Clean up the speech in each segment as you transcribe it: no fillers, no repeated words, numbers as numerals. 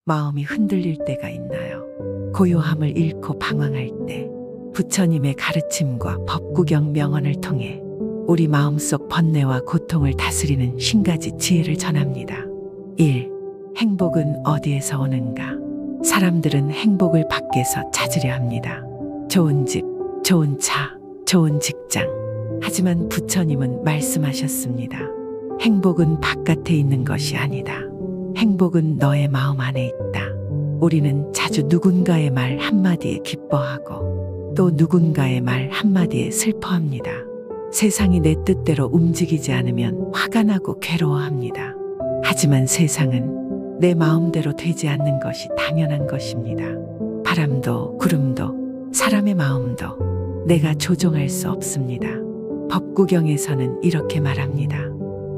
마음이 흔들릴 때가 있나요? 고요함을 잃고 방황할 때 부처님의 가르침과 법구경 명언을 통해 우리 마음속 번뇌와 고통을 다스리는 신가지 지혜를 전합니다. 1. 행복은 어디에서 오는가? 사람들은 행복을 밖에서 찾으려 합니다. 좋은 집, 좋은 차, 좋은 직장. 하지만 부처님은 말씀하셨습니다. 행복은 바깥에 있는 것이 아니다. 행복은 너의 마음 안에 있다. 우리는 자주 누군가의 말 한마디에 기뻐하고 또 누군가의 말 한마디에 슬퍼합니다. 세상이 내 뜻대로 움직이지 않으면 화가 나고 괴로워합니다. 하지만 세상은 내 마음대로 되지 않는 것이 당연한 것입니다. 바람도 구름도 사람의 마음도 내가 조종할 수 없습니다. 법구경에서는 이렇게 말합니다.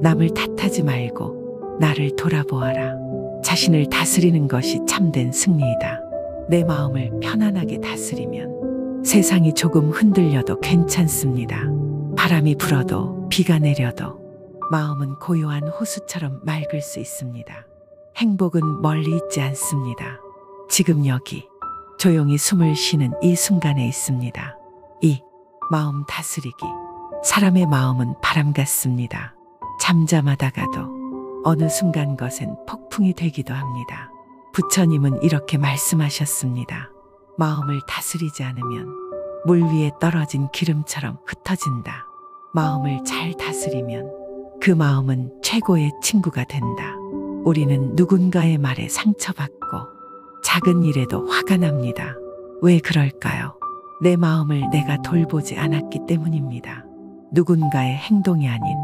남을 탓하지 말고 나를 돌아보아라. 자신을 다스리는 것이 참된 승리이다. 내 마음을 편안하게 다스리면 세상이 조금 흔들려도 괜찮습니다. 바람이 불어도 비가 내려도 마음은 고요한 호수처럼 맑을 수 있습니다. 행복은 멀리 있지 않습니다. 지금 여기 조용히 숨을 쉬는 이 순간에 있습니다. 2. 마음 다스리기. 사람의 마음은 바람 같습니다. 잠잠하다가도 어느 순간 것엔 폭풍이 되기도 합니다. 부처님은 이렇게 말씀하셨습니다. 마음을 다스리지 않으면 물 위에 떨어진 기름처럼 흩어진다. 마음을 잘 다스리면 그 마음은 최고의 친구가 된다. 우리는 누군가의 말에 상처받고 작은 일에도 화가 납니다. 왜 그럴까요? 내 마음을 내가 돌보지 않았기 때문입니다. 누군가의 행동이 아닌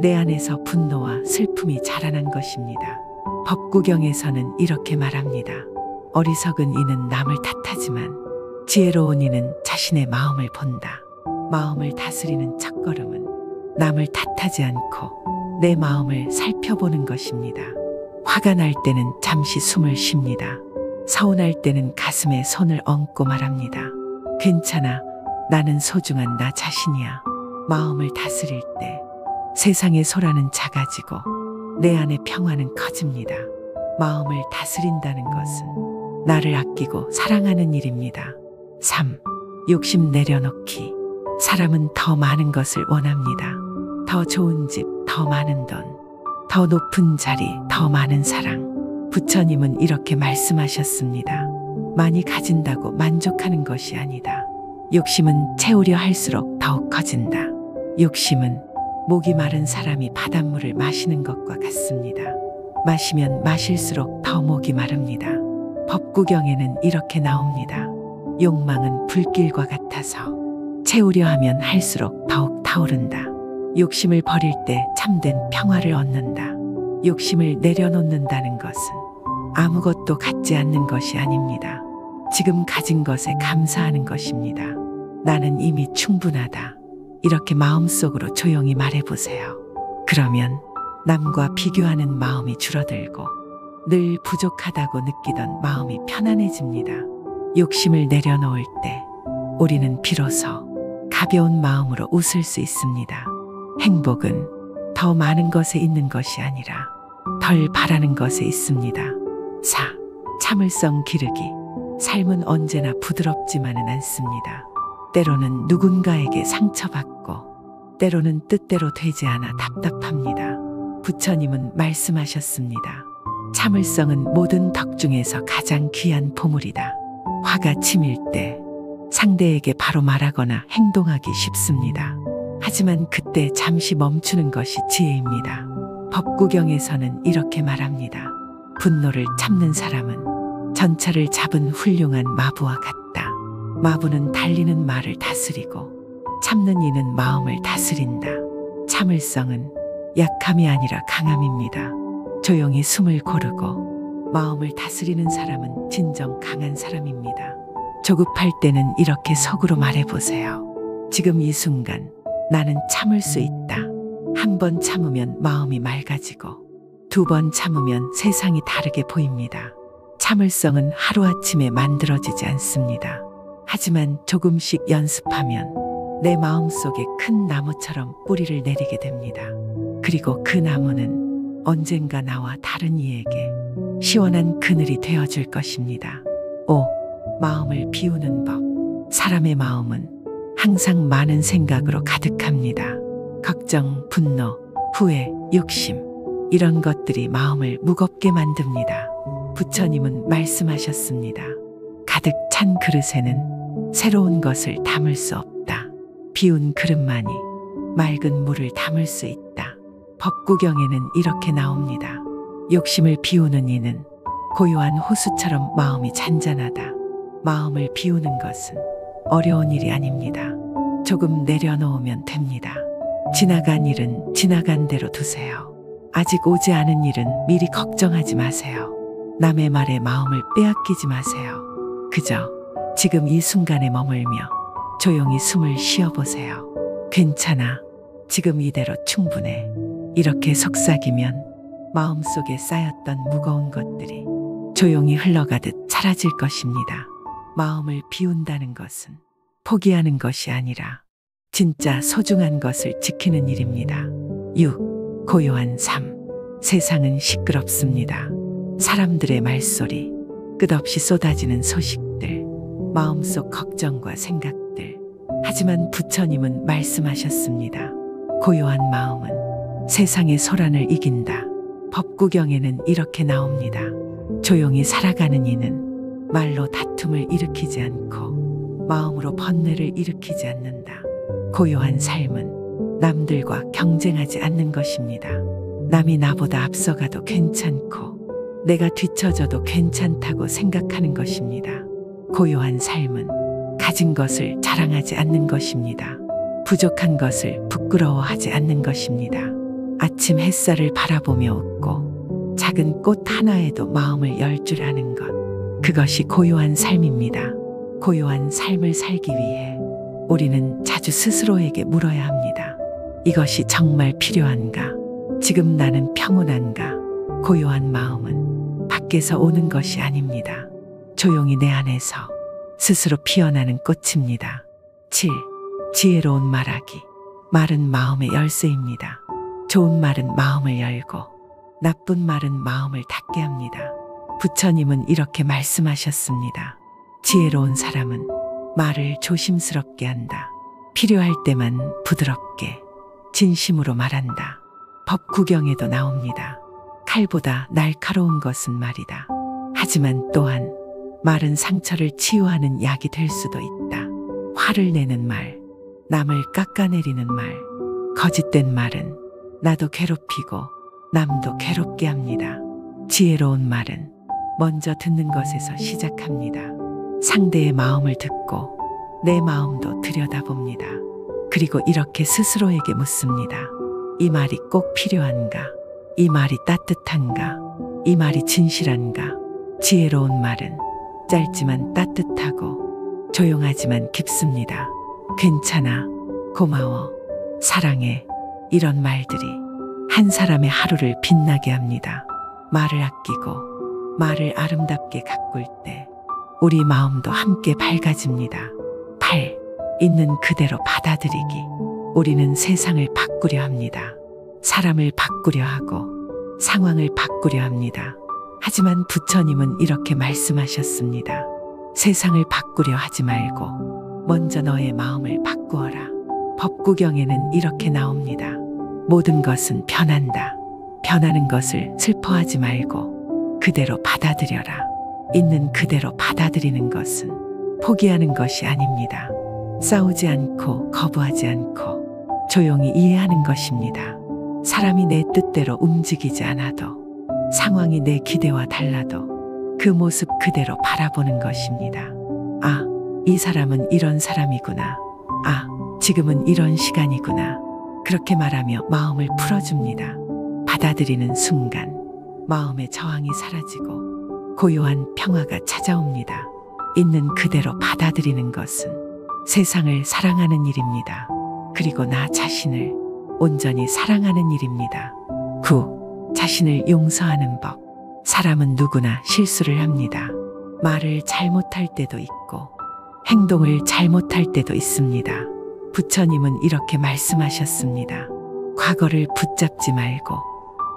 내 안에서 분노와 슬픔이 자라난 것입니다. 법구경에서는 이렇게 말합니다. 어리석은 이는 남을 탓하지만 지혜로운 이는 자신의 마음을 본다. 마음을 다스리는 첫걸음은 남을 탓하지 않고 내 마음을 살펴보는 것입니다. 화가 날 때는 잠시 숨을 쉽니다. 서운할 때는 가슴에 손을 얹고 말합니다. 괜찮아. 나는 소중한 나 자신이야. 마음을 다스릴 때 세상의 소란은 작아지고 내 안의 평화는 커집니다. 마음을 다스린다는 것은 나를 아끼고 사랑하는 일입니다. 3. 욕심 내려놓기. 사람은 더 많은 것을 원합니다. 더 좋은 집, 더 많은 돈, 더 높은 자리, 더 많은 사랑. 부처님은 이렇게 말씀하셨습니다. 많이 가진다고 만족하는 것이 아니다. 욕심은 채우려 할수록 더욱 커진다. 욕심은 목이 마른 사람이 바닷물을 마시는 것과 같습니다. 마시면 마실수록 더 목이 마릅니다. 법구경에는 이렇게 나옵니다. 욕망은 불길과 같아서 채우려 하면 할수록 더욱 타오른다. 욕심을 버릴 때 참된 평화를 얻는다. 욕심을 내려놓는다는 것은 아무것도 갖지 않는 것이 아닙니다. 지금 가진 것에 감사하는 것입니다. 나는 이미 충분하다. 이렇게 마음속으로 조용히 말해보세요. 그러면 남과 비교하는 마음이 줄어들고 늘 부족하다고 느끼던 마음이 편안해집니다. 욕심을 내려놓을 때 우리는 비로소 가벼운 마음으로 웃을 수 있습니다. 행복은 더 많은 것에 있는 것이 아니라 덜 바라는 것에 있습니다. 4. 참을성 기르기. 삶은 언제나 부드럽지만은 않습니다. 때로는 누군가에게 상처받고 때로는 뜻대로 되지 않아 답답합니다. 부처님은 말씀하셨습니다. 참을성은 모든 덕 중에서 가장 귀한 보물이다. 화가 치밀 때 상대에게 바로 말하거나 행동하기 쉽습니다. 하지만 그때 잠시 멈추는 것이 지혜입니다. 법구경에서는 이렇게 말합니다. 분노를 참는 사람은 전차를 잡은 훌륭한 마부와 같다. 마부는 달리는 말을 다스리고 참는 이는 마음을 다스린다. 참을성은 약함이 아니라 강함입니다. 조용히 숨을 고르고 마음을 다스리는 사람은 진정 강한 사람입니다. 조급할 때는 이렇게 속으로 말해보세요. 지금 이 순간 나는 참을 수 있다. 한 번 참으면 마음이 맑아지고 두 번 참으면 세상이 다르게 보입니다. 참을성은 하루아침에 만들어지지 않습니다. 하지만 조금씩 연습하면 내 마음속에 큰 나무처럼 뿌리를 내리게 됩니다. 그리고 그 나무는 언젠가 나와 다른 이에게 시원한 그늘이 되어줄 것입니다. 5. 마음을 비우는 법. 사람의 마음은 항상 많은 생각으로 가득합니다. 걱정, 분노, 후회, 욕심, 이런 것들이 마음을 무겁게 만듭니다. 부처님은 말씀하셨습니다. 가득 찬 그릇에는 새로운 것을 담을 수 없다. 비운 그릇만이 맑은 물을 담을 수 있다. 법구경에는 이렇게 나옵니다. 욕심을 비우는 이는 고요한 호수처럼 마음이 잔잔하다. 마음을 비우는 것은 어려운 일이 아닙니다. 조금 내려놓으면 됩니다. 지나간 일은 지나간 대로 두세요. 아직 오지 않은 일은 미리 걱정하지 마세요. 남의 말에 마음을 빼앗기지 마세요. 그저 지금 이 순간에 머물며 조용히 숨을 쉬어보세요. 괜찮아. 지금 이대로 충분해. 이렇게 속삭이면 마음속에 쌓였던 무거운 것들이 조용히 흘러가듯 사라질 것입니다. 마음을 비운다는 것은 포기하는 것이 아니라 진짜 소중한 것을 지키는 일입니다. 6. 고요한 삶. 세상은 시끄럽습니다. 사람들의 말소리, 끝없이 쏟아지는 소식들, 마음속 걱정과 생각들. 하지만 부처님은 말씀하셨습니다. 고요한 마음은 세상의 소란을 이긴다. 법구경에는 이렇게 나옵니다. 조용히 살아가는 이는 말로 다툼을 일으키지 않고 마음으로 번뇌를 일으키지 않는다. 고요한 삶은 남들과 경쟁하지 않는 것입니다. 남이 나보다 앞서가도 괜찮고 내가 뒤처져도 괜찮다고 생각하는 것입니다. 고요한 삶은 가진 것을 자랑하지 않는 것입니다. 부족한 것을 부끄러워하지 않는 것입니다. 아침 햇살을 바라보며 웃고 작은 꽃 하나에도 마음을 열 줄 아는 것. 그것이 고요한 삶입니다. 고요한 삶을 살기 위해 우리는 자주 스스로에게 물어야 합니다. 이것이 정말 필요한가? 지금 나는 평온한가? 고요한 마음은 밖에서 오는 것이 아닙니다. 조용히 내 안에서 스스로 피어나는 꽃입니다. 7. 지혜로운 말하기. 말은 마음의 열쇠입니다. 좋은 말은 마음을 열고 나쁜 말은 마음을 닫게 합니다. 부처님은 이렇게 말씀하셨습니다. 지혜로운 사람은 말을 조심스럽게 한다. 필요할 때만 부드럽게, 진심으로 말한다. 법구경에도 나옵니다. 칼보다 날카로운 것은 말이다. 하지만 또한 말은 상처를 치유하는 약이 될 수도 있다. 화를 내는 말, 남을 깎아내리는 말, 거짓된 말은 나도 괴롭히고 남도 괴롭게 합니다. 지혜로운 말은 먼저 듣는 것에서 시작합니다. 상대의 마음을 듣고 내 마음도 들여다봅니다. 그리고 이렇게 스스로에게 묻습니다. 이 말이 꼭 필요한가? 이 말이 따뜻한가? 이 말이 진실한가? 지혜로운 말은 짧지만 따뜻하고 조용하지만 깊습니다. 괜찮아, 고마워, 사랑해, 이런 말들이 한 사람의 하루를 빛나게 합니다. 말을 아끼고 말을 아름답게 가꿀 때 우리 마음도 함께 밝아집니다. 8. 있는 그대로 받아들이기. 우리는 세상을 바꾸려 합니다. 사람을 바꾸려 하고 상황을 바꾸려 합니다. 하지만 부처님은 이렇게 말씀하셨습니다. 세상을 바꾸려 하지 말고 먼저 너의 마음을 바꾸어라. 법구경에는 이렇게 나옵니다. 모든 것은 변한다. 변하는 것을 슬퍼하지 말고 그대로 받아들여라. 있는 그대로 받아들이는 것은 포기하는 것이 아닙니다. 싸우지 않고 거부하지 않고 조용히 이해하는 것입니다. 사람이 내 뜻대로 움직이지 않아도 상황이 내 기대와 달라도 그 모습 그대로 바라보는 것입니다. 아, 이 사람은 이런 사람이구나. 아, 지금은 이런 시간이구나. 그렇게 말하며 마음을 풀어줍니다. 받아들이는 순간 마음의 저항이 사라지고 고요한 평화가 찾아옵니다. 있는 그대로 받아들이는 것은 세상을 사랑하는 일입니다. 그리고 나 자신을 온전히 사랑하는 일입니다. 9. 자신을 용서하는 법. 사람은 누구나 실수를 합니다. 말을 잘못할 때도 있고 행동을 잘못할 때도 있습니다. 부처님은 이렇게 말씀하셨습니다. 과거를 붙잡지 말고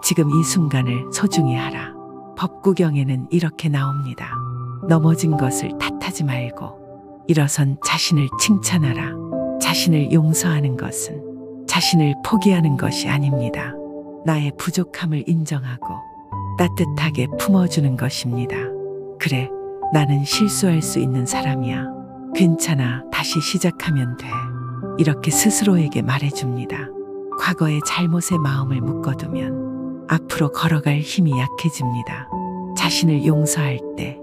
지금 이 순간을 소중히 하라. 법구경에는 이렇게 나옵니다. 넘어진 것을 탓하지 말고 일어선 자신을 칭찬하라. 자신을 용서하는 것은 자신을 포기하는 것이 아닙니다. 나의 부족함을 인정하고 따뜻하게 품어주는 것입니다. 그래, 나는 실수할 수 있는 사람이야. 괜찮아, 다시 시작하면 돼. 이렇게 스스로에게 말해줍니다. 과거의 잘못에 마음을 묶어두면 앞으로 걸어갈 힘이 약해집니다. 자신을 용서할 때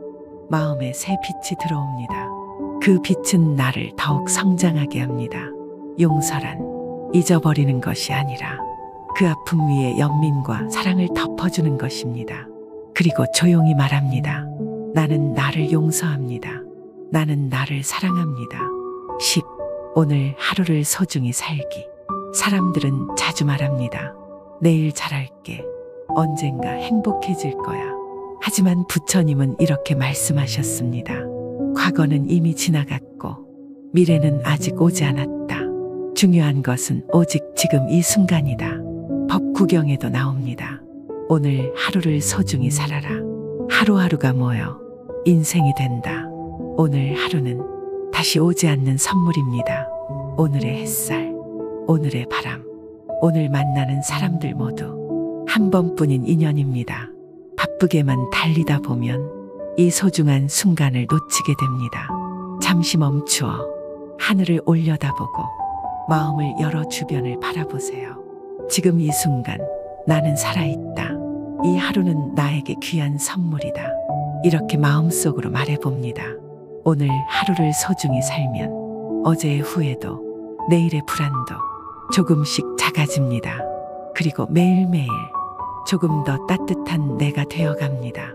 마음에 새 빛이 들어옵니다. 그 빛은 나를 더욱 성장하게 합니다. 용서란 잊어버리는 것이 아니라 그 아픔 위에 연민과 사랑을 덮어주는 것입니다. 그리고 조용히 말합니다. 나는 나를 용서합니다. 나는 나를 사랑합니다. 10. 오늘 하루를 소중히 살기. 사람들은 자주 말합니다. 내일 잘할게. 언젠가 행복해질 거야. 하지만 부처님은 이렇게 말씀하셨습니다. 과거는 이미 지나갔고 미래는 아직 오지 않았다. 중요한 것은 오직 지금 이 순간이다. 법구경에도 나옵니다. 오늘 하루를 소중히 살아라. 하루하루가 모여 인생이 된다. 오늘 하루는 다시 오지 않는 선물입니다. 오늘의 햇살, 오늘의 바람, 오늘 만나는 사람들 모두 한 번뿐인 인연입니다. 바쁘게만 달리다 보면 이 소중한 순간을 놓치게 됩니다. 잠시 멈추어 하늘을 올려다보고 마음을 열어 주변을 바라보세요. 지금 이 순간 나는 살아있다. 이 하루는 나에게 귀한 선물이다. 이렇게 마음속으로 말해봅니다. 오늘 하루를 소중히 살면 어제의 후회도 내일의 불안도 조금씩 작아집니다. 그리고 매일매일 조금 더 따뜻한 내가 되어갑니다.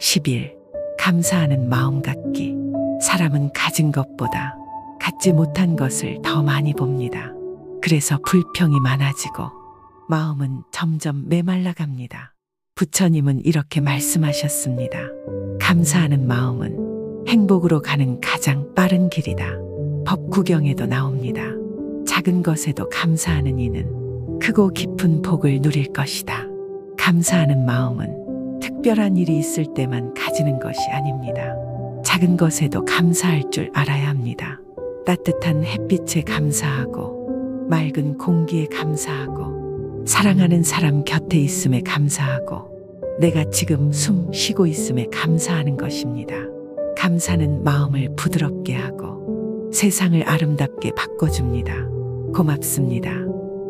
10일 감사하는 마음 갖기. 사람은 가진 것보다 갖지 못한 것을 더 많이 봅니다. 그래서 불평이 많아지고 마음은 점점 메말라갑니다. 부처님은 이렇게 말씀하셨습니다. 감사하는 마음은 행복으로 가는 가장 빠른 길이다. 법구경에도 나옵니다. 작은 것에도 감사하는 이는 크고 깊은 복을 누릴 것이다. 감사하는 마음은 특별한 일이 있을 때만 가지는 것이 아닙니다. 작은 것에도 감사할 줄 알아야 합니다. 따뜻한 햇빛에 감사하고 맑은 공기에 감사하고 사랑하는 사람 곁에 있음에 감사하고 내가 지금 숨 쉬고 있음에 감사하는 것입니다. 감사는 마음을 부드럽게 하고 세상을 아름답게 바꿔줍니다. 고맙습니다.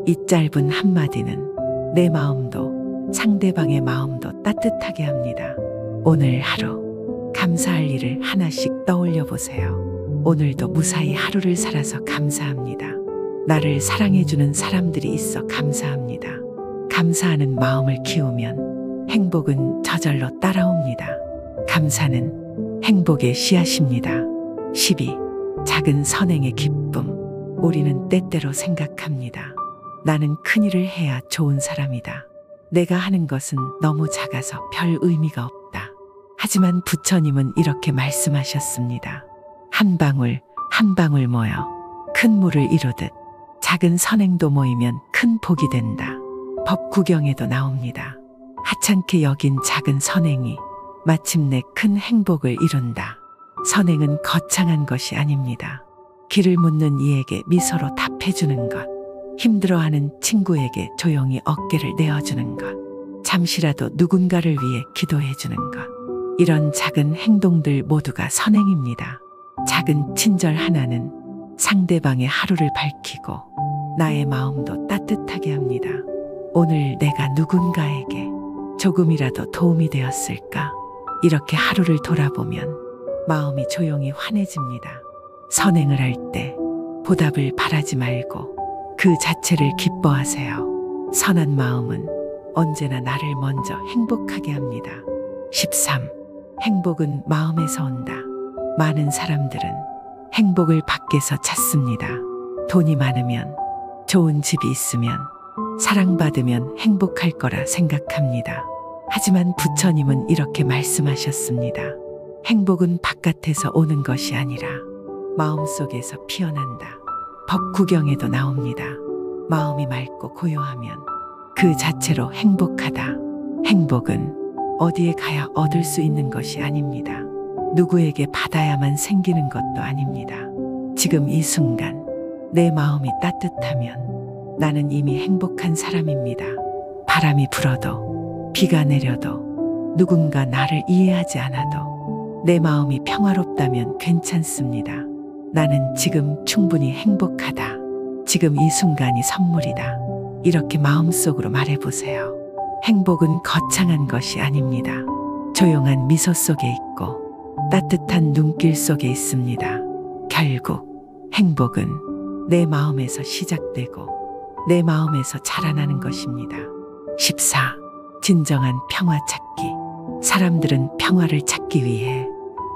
이 짧은 한마디는 내 마음도 상대방의 마음도 따뜻하게 합니다. 오늘 하루 감사할 일을 하나씩 떠올려 보세요. 오늘도 무사히 하루를 살아서 감사합니다. 나를 사랑해주는 사람들이 있어 감사합니다. 감사하는 마음을 키우면 행복은 저절로 따라옵니다. 감사는 행복의 씨앗입니다. 12. 작은 선행의 기쁨. 우리는 때때로 생각합니다. 나는 큰일을 해야 좋은 사람이다. 내가 하는 것은 너무 작아서 별 의미가 없다. 하지만 부처님은 이렇게 말씀하셨습니다. 한 방울 한 방울 모여 큰 물을 이루듯 작은 선행도 모이면 큰 복이 된다. 법구경에도 나옵니다. 하찮게 여긴 작은 선행이 마침내 큰 행복을 이룬다. 선행은 거창한 것이 아닙니다. 길을 묻는 이에게 미소로 답해주는 것, 힘들어하는 친구에게 조용히 어깨를 내어주는 것, 잠시라도 누군가를 위해 기도해주는 것, 이런 작은 행동들 모두가 선행입니다. 작은 친절 하나는 상대방의 하루를 밝히고 나의 마음도 따뜻하게 합니다. 오늘 내가 누군가에게 조금이라도 도움이 되었을까? 이렇게 하루를 돌아보면 마음이 조용히 환해집니다. 선행을 할 때 보답을 바라지 말고 그 자체를 기뻐하세요. 선한 마음은 언제나 나를 먼저 행복하게 합니다. 13. 행복은 마음에서 온다. 많은 사람들은 행복을 밖에서 찾습니다. 돈이 많으면, 좋은 집이 있으면, 사랑받으면 행복할 거라 생각합니다. 하지만 부처님은 이렇게 말씀하셨습니다. 행복은 바깥에서 오는 것이 아니라 마음속에서 피어난다. 법구경에도 나옵니다. 마음이 맑고 고요하면 그 자체로 행복하다. 행복은 어디에 가야 얻을 수 있는 것이 아닙니다. 누구에게 받아야만 생기는 것도 아닙니다. 지금 이 순간 내 마음이 따뜻하면 나는 이미 행복한 사람입니다. 바람이 불어도 비가 내려도 누군가 나를 이해하지 않아도 내 마음이 평화롭다면 괜찮습니다. 나는 지금 충분히 행복하다. 지금 이 순간이 선물이다. 이렇게 마음속으로 말해보세요. 행복은 거창한 것이 아닙니다. 조용한 미소 속에 있고 따뜻한 눈길 속에 있습니다. 결국 행복은 내 마음에서 시작되고 내 마음에서 자라나는 것입니다. 14. 진정한 평화 찾기. 사람들은 평화를 찾기 위해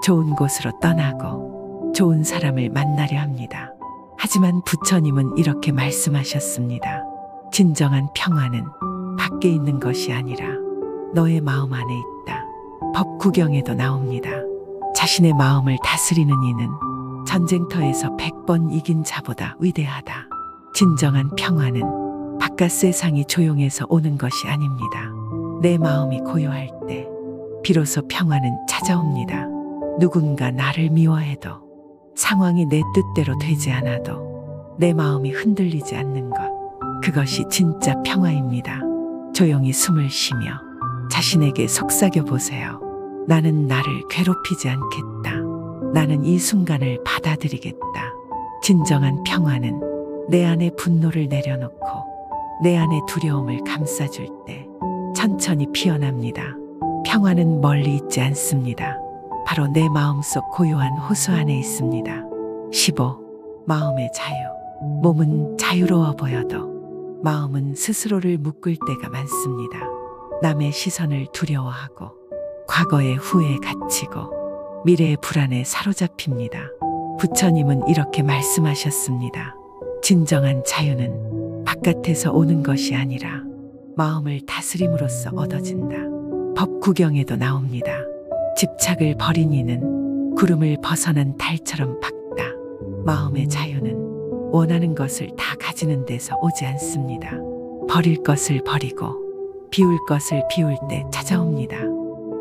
좋은 곳으로 떠나고 좋은 사람을 만나려 합니다. 하지만 부처님은 이렇게 말씀하셨습니다. 진정한 평화는 밖에 있는 것이 아니라 너의 마음 안에 있다. 법구경에도 나옵니다. 자신의 마음을 다스리는 이는 전쟁터에서 100번 이긴 자보다 위대하다. 진정한 평화는 바깥 세상이 조용해서 오는 것이 아닙니다. 내 마음이 고요할 때 비로소 평화는 찾아옵니다. 누군가 나를 미워해도 상황이 내 뜻대로 되지 않아도 내 마음이 흔들리지 않는 것, 그것이 진짜 평화입니다. 조용히 숨을 쉬며 자신에게 속삭여 보세요. 나는 나를 괴롭히지 않겠다. 나는 이 순간을 받아들이겠다. 진정한 평화는 내 안에 분노를 내려놓고 내 안에 두려움을 감싸줄 때 천천히 피어납니다. 평화는 멀리 있지 않습니다. 바로 내 마음속 고요한 호수 안에 있습니다. 15. 마음의 자유. 몸은 자유로워 보여도 마음은 스스로를 묶을 때가 많습니다. 남의 시선을 두려워하고 과거의 후회에 갇히고 미래의 불안에 사로잡힙니다. 부처님은 이렇게 말씀하셨습니다. 진정한 자유는 바깥에서 오는 것이 아니라 마음을 다스림으로써 얻어진다. 법구경에도 나옵니다. 집착을 버린 이는 구름을 벗어난 달처럼 밝다. 마음의 자유는 원하는 것을 다 가지는 데서 오지 않습니다. 버릴 것을 버리고 비울 것을 비울 때 찾아옵니다.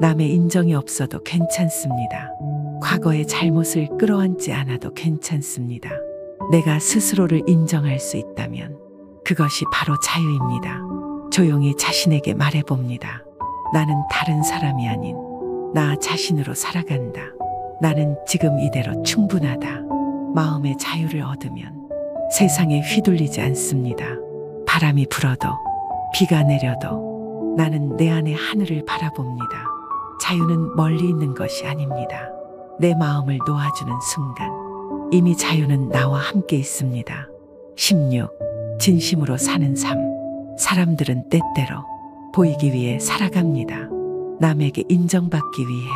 남의 인정이 없어도 괜찮습니다. 과거의 잘못을 끌어안지 않아도 괜찮습니다. 내가 스스로를 인정할 수 있다면 그것이 바로 자유입니다. 조용히 자신에게 말해봅니다. 나는 다른 사람이 아닌 나 자신으로 살아간다. 나는 지금 이대로 충분하다. 마음의 자유를 얻으면 세상에 휘둘리지 않습니다. 바람이 불어도 비가 내려도 나는 내 안의 하늘을 바라봅니다. 자유는 멀리 있는 것이 아닙니다. 내 마음을 놓아주는 순간 이미 자유는 나와 함께 있습니다. 16. 진심으로 사는 삶. 사람들은 때때로 보이기 위해 살아갑니다. 남에게 인정받기 위해,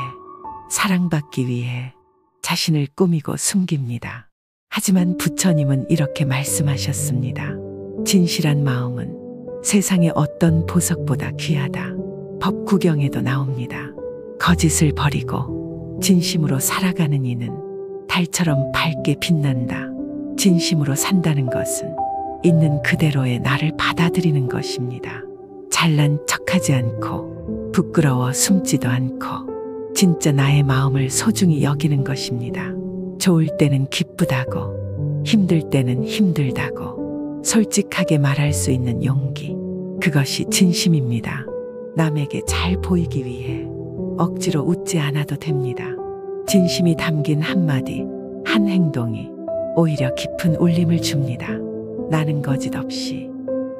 사랑받기 위해 자신을 꾸미고 숨깁니다. 하지만 부처님은 이렇게 말씀하셨습니다. 진실한 마음은 세상의 어떤 보석보다 귀하다. 법구경에도 나옵니다. 거짓을 버리고 진심으로 살아가는 이는 달처럼 밝게 빛난다. 진심으로 산다는 것은 있는 그대로의 나를 받아들이는 것입니다. 잘난 척하지 않고 부끄러워 숨지도 않고 진짜 나의 마음을 소중히 여기는 것입니다. 좋을 때는 기쁘다고, 힘들 때는 힘들다고 솔직하게 말할 수 있는 용기, 그것이 진심입니다. 남에게 잘 보이기 위해 억지로 웃지 않아도 됩니다. 진심이 담긴 한마디, 한 행동이 오히려 깊은 울림을 줍니다. 나는 거짓 없이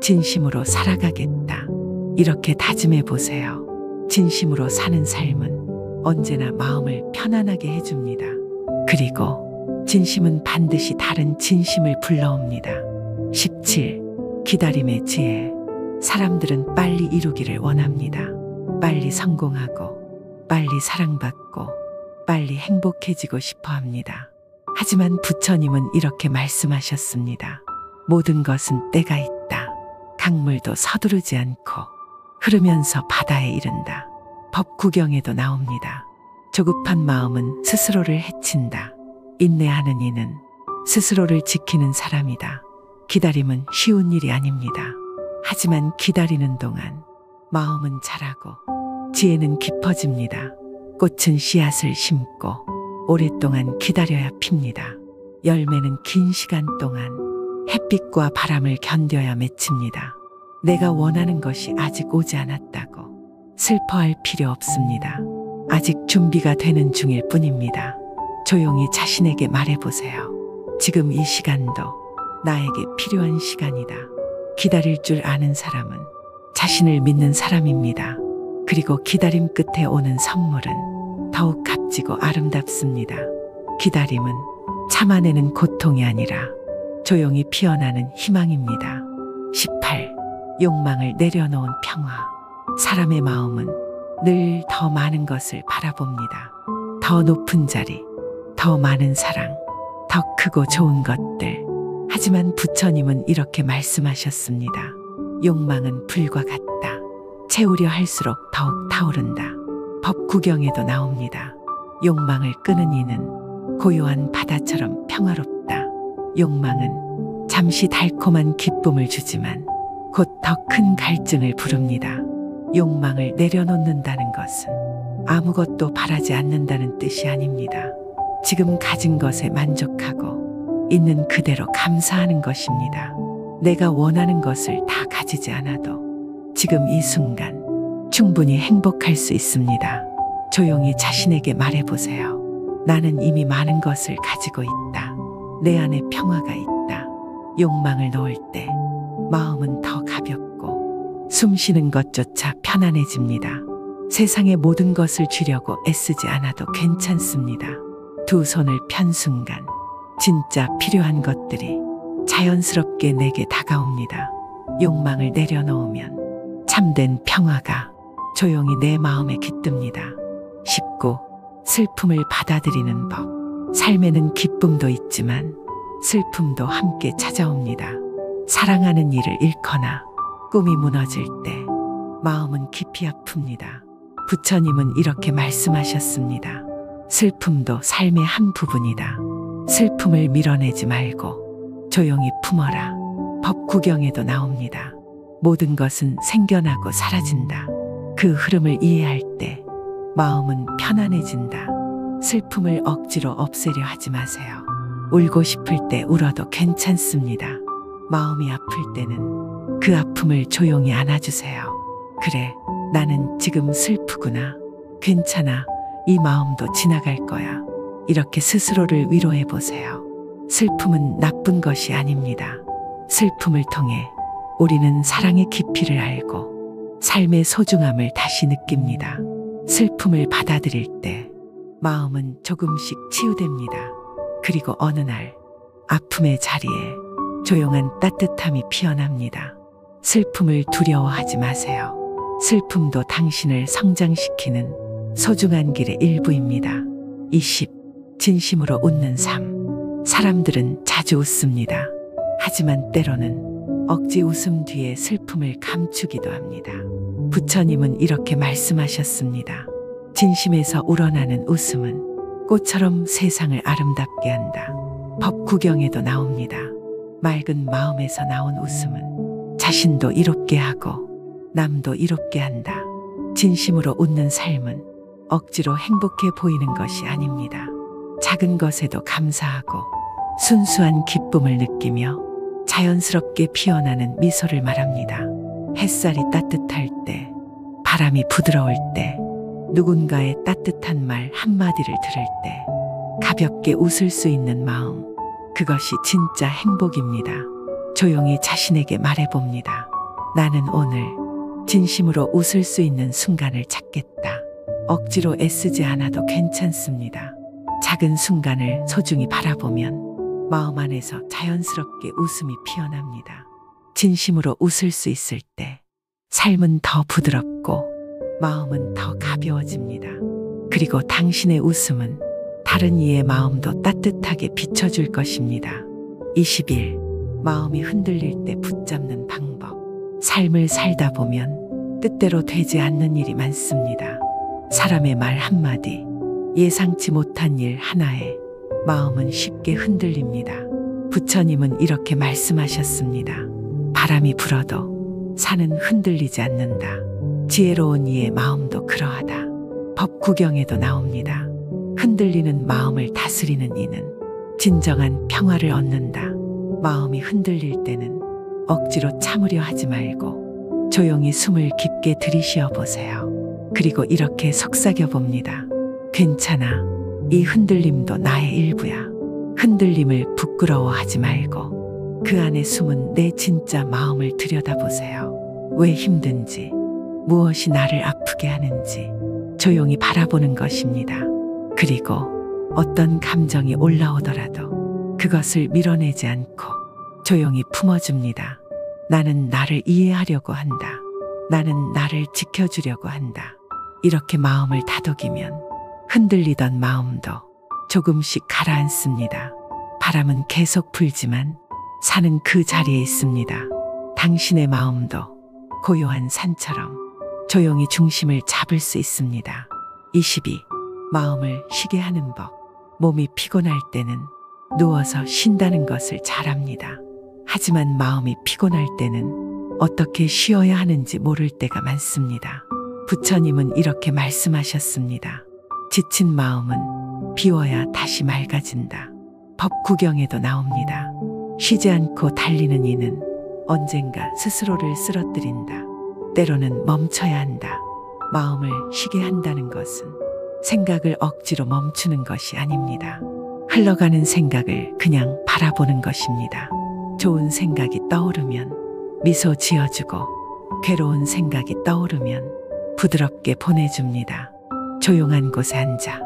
진심으로 살아가겠다. 이렇게 다짐해 보세요. 진심으로 사는 삶은 언제나 마음을 편안하게 해줍니다. 그리고 진심은 반드시 다른 진심을 불러옵니다. 17. 기다림의 지혜. 사람들은 빨리 이루기를 원합니다. 빨리 성공하고, 빨리 사랑받고, 빨리 행복해지고 싶어 합니다. 하지만 부처님은 이렇게 말씀하셨습니다. 모든 것은 때가 있다. 강물도 서두르지 않고 흐르면서 바다에 이른다. 법구경에도 나옵니다. 조급한 마음은 스스로를 해친다. 인내하는 이는 스스로를 지키는 사람이다. 기다림은 쉬운 일이 아닙니다. 하지만 기다리는 동안 마음은 자라고 지혜는 깊어집니다. 꽃은 씨앗을 심고 오랫동안 기다려야 핍니다. 열매는 긴 시간 동안 햇빛과 바람을 견뎌야 맺힙니다. 내가 원하는 것이 아직 오지 않았다고 슬퍼할 필요 없습니다. 아직 준비가 되는 중일 뿐입니다. 조용히 자신에게 말해보세요. 지금 이 시간도 나에게 필요한 시간이다. 기다릴 줄 아는 사람은 자신을 믿는 사람입니다. 그리고 기다림 끝에 오는 선물은 더욱 값지고 아름답습니다. 기다림은 참아내는 고통이 아니라 조용히 피어나는 희망입니다. 18. 욕망을 내려놓은 평화. 사람의 마음은 늘 더 많은 것을 바라봅니다. 더 높은 자리, 더 많은 사랑, 더 크고 좋은 것들. 하지만 부처님은 이렇게 말씀하셨습니다. 욕망은 불과 같다. 채우려 할수록 더욱 타오른다. 법구경에도 나옵니다. 욕망을 끄는 이는 고요한 바다처럼 평화롭다. 욕망은 잠시 달콤한 기쁨을 주지만 곧 더 큰 갈증을 부릅니다. 욕망을 내려놓는다는 것은 아무것도 바라지 않는다는 뜻이 아닙니다. 지금 가진 것에 만족하고 있는 그대로 감사하는 것입니다. 내가 원하는 것을 다 가지지 않아도 지금 이 순간 충분히 행복할 수 있습니다. 조용히 자신에게 말해보세요. 나는 이미 많은 것을 가지고 있다. 내 안에 평화가 있다. 욕망을 놓을 때 마음은 더 가볍고 숨쉬는 것조차 편안해집니다. 세상의 모든 것을 주려고 애쓰지 않아도 괜찮습니다. 두 손을 편 순간 진짜 필요한 것들이 자연스럽게 내게 다가옵니다. 욕망을 내려놓으면 참된 평화가 조용히 내 마음에 깃듭니다. 19. 슬픔을 받아들이는 법. 삶에는 기쁨도 있지만 슬픔도 함께 찾아옵니다. 사랑하는 이를 잃거나 꿈이 무너질 때 마음은 깊이 아픕니다. 부처님은 이렇게 말씀하셨습니다. 슬픔도 삶의 한 부분이다. 슬픔을 밀어내지 말고 조용히 품어라. 법구경에도 나옵니다. 모든 것은 생겨나고 사라진다. 그 흐름을 이해할 때 마음은 편안해진다. 슬픔을 억지로 없애려 하지 마세요. 울고 싶을 때 울어도 괜찮습니다. 마음이 아플 때는 그 아픔을 조용히 안아주세요. 그래, 나는 지금 슬프구나. 괜찮아. 이 마음도 지나갈 거야. 이렇게 스스로를 위로해 보세요. 슬픔은 나쁜 것이 아닙니다. 슬픔을 통해 우리는 사랑의 깊이를 알고 삶의 소중함을 다시 느낍니다. 슬픔을 받아들일 때 마음은 조금씩 치유됩니다. 그리고 어느 날 아픔의 자리에 조용한 따뜻함이 피어납니다. 슬픔을 두려워하지 마세요. 슬픔도 당신을 성장시키는 소중한 길의 일부입니다. 20. 진심으로 웃는 삶. 사람들은 자주 웃습니다. 하지만 때로는 억지 웃음 뒤에 슬픔을 감추기도 합니다. 부처님은 이렇게 말씀하셨습니다. 진심에서 우러나는 웃음은 꽃처럼 세상을 아름답게 한다. 법구경에도 나옵니다. 맑은 마음에서 나온 웃음은 자신도 이롭게 하고 남도 이롭게 한다. 진심으로 웃는 삶은 억지로 행복해 보이는 것이 아닙니다. 작은 것에도 감사하고 순수한 기쁨을 느끼며 자연스럽게 피어나는 미소를 말합니다. 햇살이 따뜻할 때, 바람이 부드러울 때, 누군가의 따뜻한 말 한마디를 들을 때 가볍게 웃을 수 있는 마음, 그것이 진짜 행복입니다. 조용히 자신에게 말해봅니다. 나는 오늘 진심으로 웃을 수 있는 순간을 찾겠다. 억지로 애쓰지 않아도 괜찮습니다. 작은 순간을 소중히 바라보면 마음 안에서 자연스럽게 웃음이 피어납니다. 진심으로 웃을 수 있을 때 삶은 더 부드럽고 마음은 더 가벼워집니다. 그리고 당신의 웃음은 다른 이의 마음도 따뜻하게 비춰줄 것입니다. 21. 마음이 흔들릴 때 붙잡는 방법. 삶을 살다 보면 뜻대로 되지 않는 일이 많습니다. 사람의 말 한마디, 예상치 못한 일 하나에 마음은 쉽게 흔들립니다. 부처님은 이렇게 말씀하셨습니다. 바람이 불어도 산은 흔들리지 않는다. 지혜로운 이의 마음도 그러하다. 법구경에도 나옵니다. 흔들리는 마음을 다스리는 이는 진정한 평화를 얻는다. 마음이 흔들릴 때는 억지로 참으려 하지 말고 조용히 숨을 깊게 들이쉬어 보세요. 그리고 이렇게 속삭여 봅니다. 괜찮아. 이 흔들림도 나의 일부야. 흔들림을 부끄러워하지 말고 그 안에 숨은 내 진짜 마음을 들여다보세요. 왜 힘든지, 무엇이 나를 아프게 하는지 조용히 바라보는 것입니다. 그리고 어떤 감정이 올라오더라도 그것을 밀어내지 않고 조용히 품어줍니다. 나는 나를 이해하려고 한다. 나는 나를 지켜주려고 한다. 이렇게 마음을 다독이면 흔들리던 마음도 조금씩 가라앉습니다. 바람은 계속 불지만 산은 그 자리에 있습니다. 당신의 마음도 고요한 산처럼 조용히 중심을 잡을 수 있습니다. 22. 마음을 쉬게 하는 법. 몸이 피곤할 때는 누워서 쉰다는 것을 잘 압니다. 하지만 마음이 피곤할 때는 어떻게 쉬어야 하는지 모를 때가 많습니다. 부처님은 이렇게 말씀하셨습니다. 지친 마음은 비워야 다시 맑아진다. 법구경에도 나옵니다. 쉬지 않고 달리는 이는 언젠가 스스로를 쓰러뜨린다. 때로는 멈춰야 한다. 마음을 쉬게 한다는 것은 생각을 억지로 멈추는 것이 아닙니다. 흘러가는 생각을 그냥 바라보는 것입니다. 좋은 생각이 떠오르면 미소 지어주고 괴로운 생각이 떠오르면 부드럽게 보내줍니다. 조용한 곳에 앉아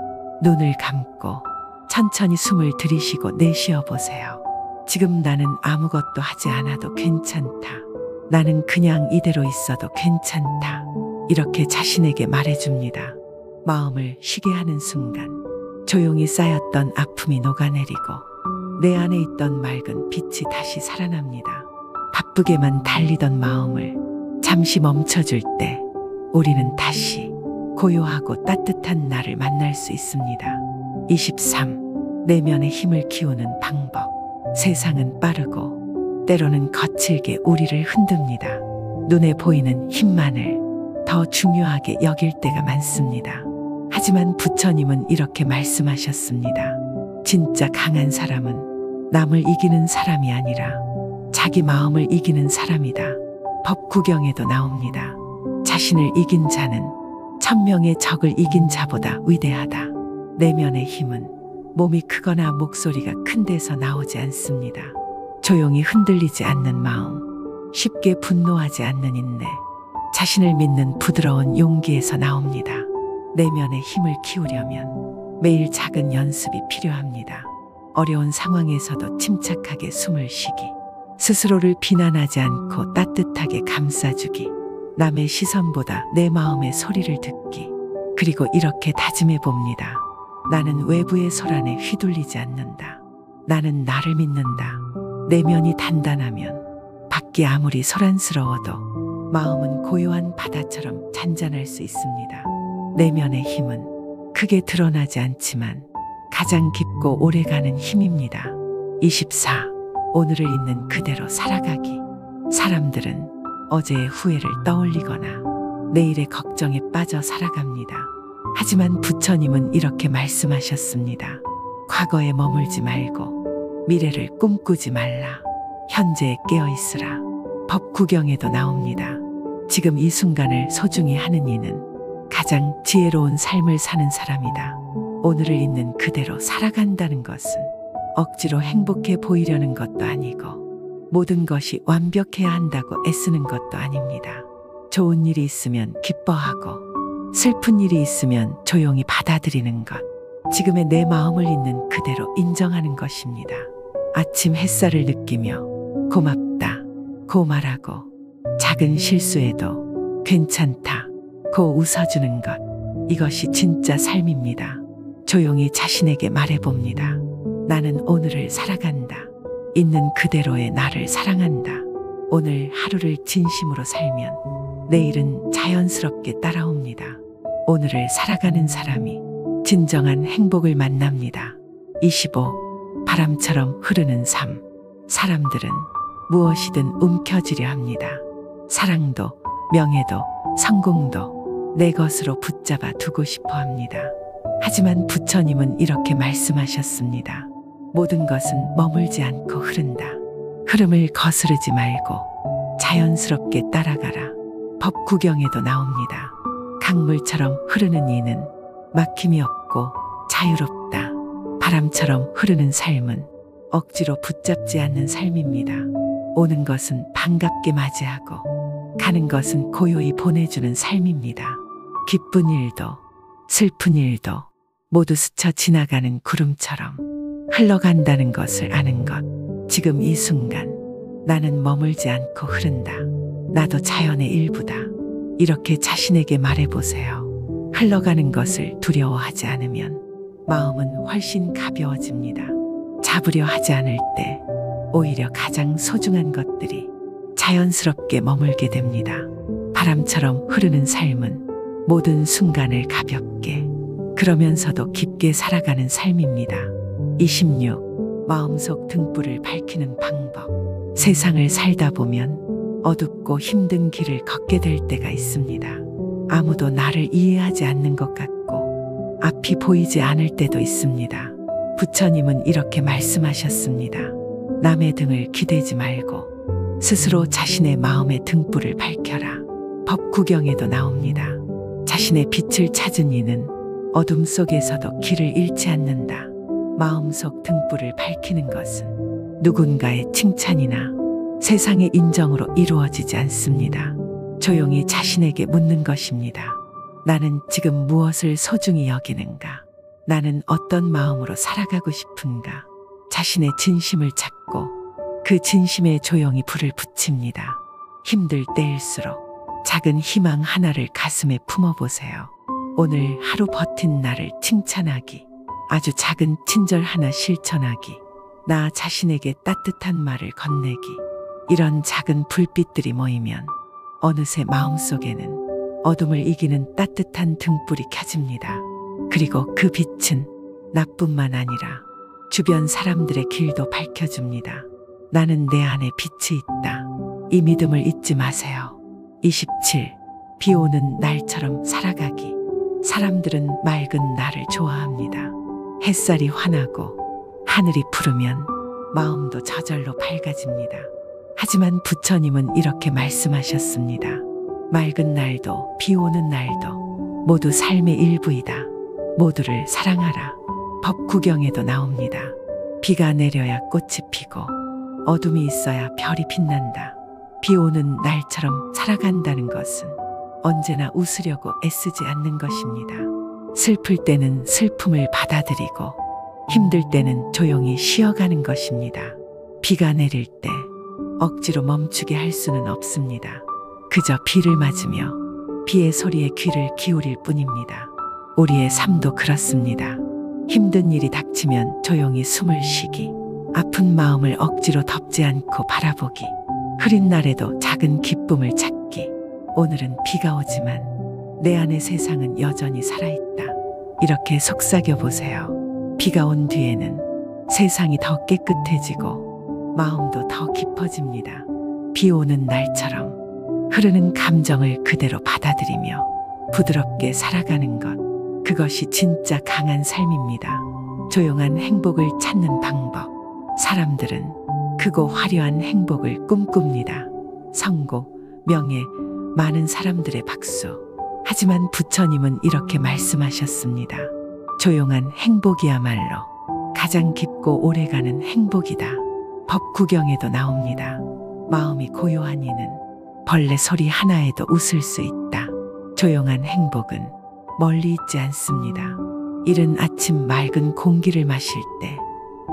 눈을 감고 천천히 숨을 들이쉬고 내쉬어 보세요. 지금 나는 아무것도 하지 않아도 괜찮다. 나는 그냥 이대로 있어도 괜찮다. 이렇게 자신에게 말해줍니다. 마음을 쉬게 하는 순간 조용히 쌓였던 아픔이 녹아내리고 내 안에 있던 맑은 빛이 다시 살아납니다. 바쁘게만 달리던 마음을 잠시 멈춰줄 때 우리는 다시 고요하고 따뜻한 나를 만날 수 있습니다. 23. 내면의 힘을 키우는 방법. 세상은 빠르고 때로는 거칠게 우리를 흔듭니다. 눈에 보이는 힘만을 더 중요하게 여길 때가 많습니다. 하지만 부처님은 이렇게 말씀하셨습니다. 진짜 강한 사람은 남을 이기는 사람이 아니라 자기 마음을 이기는 사람이다. 법구경에도 나옵니다. 자신을 이긴 자는 1000명의 적을 이긴 자보다 위대하다. 내면의 힘은 몸이 크거나 목소리가 큰 데서 나오지 않습니다. 조용히 흔들리지 않는 마음, 쉽게 분노하지 않는 인내, 자신을 믿는 부드러운 용기에서 나옵니다. 내면의 힘을 키우려면 매일 작은 연습이 필요합니다. 어려운 상황에서도 침착하게 숨을 쉬기, 스스로를 비난하지 않고 따뜻하게 감싸주기, 남의 시선보다 내 마음의 소리를 듣기, 그리고 이렇게 다짐해 봅니다. 나는 외부의 소란에 휘둘리지 않는다. 나는 나를 믿는다. 내면이 단단하면 밖이 아무리 소란스러워도 마음은 고요한 바다처럼 잔잔할 수 있습니다. 내면의 힘은 크게 드러나지 않지만 가장 깊고 오래가는 힘입니다. 24. 오늘을 있는 그대로 살아가기. 사람들은 어제의 후회를 떠올리거나 내일의 걱정에 빠져 살아갑니다. 하지만 부처님은 이렇게 말씀하셨습니다. 과거에 머물지 말고 미래를 꿈꾸지 말라. 현재에 깨어있으라. 법구경에도 나옵니다. 지금 이 순간을 소중히 하는 이는 가장 지혜로운 삶을 사는 사람이다. 오늘을 있는 그대로 살아간다는 것은 억지로 행복해 보이려는 것도 아니고 모든 것이 완벽해야 한다고 애쓰는 것도 아닙니다. 좋은 일이 있으면 기뻐하고 슬픈 일이 있으면 조용히 받아들이는 것. 지금의 내 마음을 있는 그대로 인정하는 것입니다. 아침 햇살을 느끼며 고맙다 고 말하고 작은 실수에도 괜찮다 고 웃어주는 것. 이것이 진짜 삶입니다. 조용히 자신에게 말해봅니다. 나는 오늘을 살아간다. 있는 그대로의 나를 사랑한다. 오늘 하루를 진심으로 살면 내일은 자연스럽게 따라옵니다. 오늘을 살아가는 사람이 진정한 행복을 만납니다. 25. 바람처럼 흐르는 삶. 사람들은 무엇이든 움켜쥐려 합니다. 사랑도, 명예도, 성공도 내 것으로 붙잡아 두고 싶어 합니다. 하지만 부처님은 이렇게 말씀하셨습니다. 모든 것은 머물지 않고 흐른다. 흐름을 거스르지 말고 자연스럽게 따라가라. 법구경에도 나옵니다. 강물처럼 흐르는 이는 막힘이 없고 자유롭다. 바람처럼 흐르는 삶은 억지로 붙잡지 않는 삶입니다. 오는 것은 반갑게 맞이하고 가는 것은 고요히 보내주는 삶입니다. 기쁜 일도 슬픈 일도 모두 스쳐 지나가는 구름처럼 흘러간다는 것을 아는 것. 지금 이 순간 나는 머물지 않고 흐른다. 나도 자연의 일부다. 이렇게 자신에게 말해보세요. 흘러가는 것을 두려워하지 않으면 마음은 훨씬 가벼워집니다. 잡으려 하지 않을 때 오히려 가장 소중한 것들이 자연스럽게 머물게 됩니다. 바람처럼 흐르는 삶은 모든 순간을 가볍게 그러면서도 깊게 살아가는 삶입니다. 26. 마음속 등불을 밝히는 방법. 세상을 살다 보면 어둡고 힘든 길을 걷게 될 때가 있습니다. 아무도 나를 이해하지 않는 것 같고 앞이 보이지 않을 때도 있습니다. 부처님은 이렇게 말씀하셨습니다. 남의 등을 기대지 말고 스스로 자신의 마음의 등불을 밝혀라. 법구경에도 나옵니다. 자신의 빛을 찾은 이는 어둠 속에서도 길을 잃지 않는다. 마음속 등불을 밝히는 것은 누군가의 칭찬이나 세상의 인정으로 이루어지지 않습니다. 조용히 자신에게 묻는 것입니다. 나는 지금 무엇을 소중히 여기는가? 나는 어떤 마음으로 살아가고 싶은가? 자신의 진심을 찾고 그 진심에 조용히 불을 붙입니다. 힘들 때일수록 작은 희망 하나를 가슴에 품어보세요. 오늘 하루 버틴 나를 칭찬하기, 아주 작은 친절 하나 실천하기, 나 자신에게 따뜻한 말을 건네기. 이런 작은 불빛들이 모이면 어느새 마음속에는 어둠을 이기는 따뜻한 등불이 켜집니다. 그리고 그 빛은 나뿐만 아니라 주변 사람들의 길도 밝혀줍니다. 나는 내 안에 빛이 있다. 이 믿음을 잊지 마세요. 27. 비 오는 날처럼 살아가기. 사람들은 맑은 날을 좋아합니다. 햇살이 환하고 하늘이 푸르면 마음도 저절로 밝아집니다. 하지만 부처님은 이렇게 말씀하셨습니다. 맑은 날도 비 오는 날도 모두 삶의 일부이다. 모두를 사랑하라. 법구경에도 나옵니다. 비가 내려야 꽃이 피고 어둠이 있어야 별이 빛난다. 비 오는 날처럼 살아간다는 것은 언제나 웃으려고 애쓰지 않는 것입니다. 슬플 때는 슬픔을 받아들이고 힘들 때는 조용히 쉬어가는 것입니다. 비가 내릴 때 억지로 멈추게 할 수는 없습니다. 그저 비를 맞으며 비의 소리에 귀를 기울일 뿐입니다. 우리의 삶도 그렇습니다. 힘든 일이 닥치면 조용히 숨을 쉬기, 아픈 마음을 억지로 덮지 않고 바라보기, 흐린 날에도 작은 기쁨을 찾기. 오늘은 비가 오지만 내 안의 세상은 여전히 살아있다. 이렇게 속삭여 보세요. 비가 온 뒤에는 세상이 더 깨끗해지고 마음도 더 깊어집니다. 비 오는 날처럼 흐르는 감정을 그대로 받아들이며 부드럽게 살아가는 것. 그것이 진짜 강한 삶입니다. 조용한 행복을 찾는 방법. 사람들은 크고 화려한 행복을 꿈꿉니다. 성공, 명예, 많은 사람들의 박수. 하지만 부처님은 이렇게 말씀하셨습니다. 조용한 행복이야말로 가장 깊고 오래가는 행복이다. 법구경에도 나옵니다. 마음이 고요한 이는 벌레 소리 하나에도 웃을 수 있다. 조용한 행복은 멀리 있지 않습니다. 이른 아침 맑은 공기를 마실 때,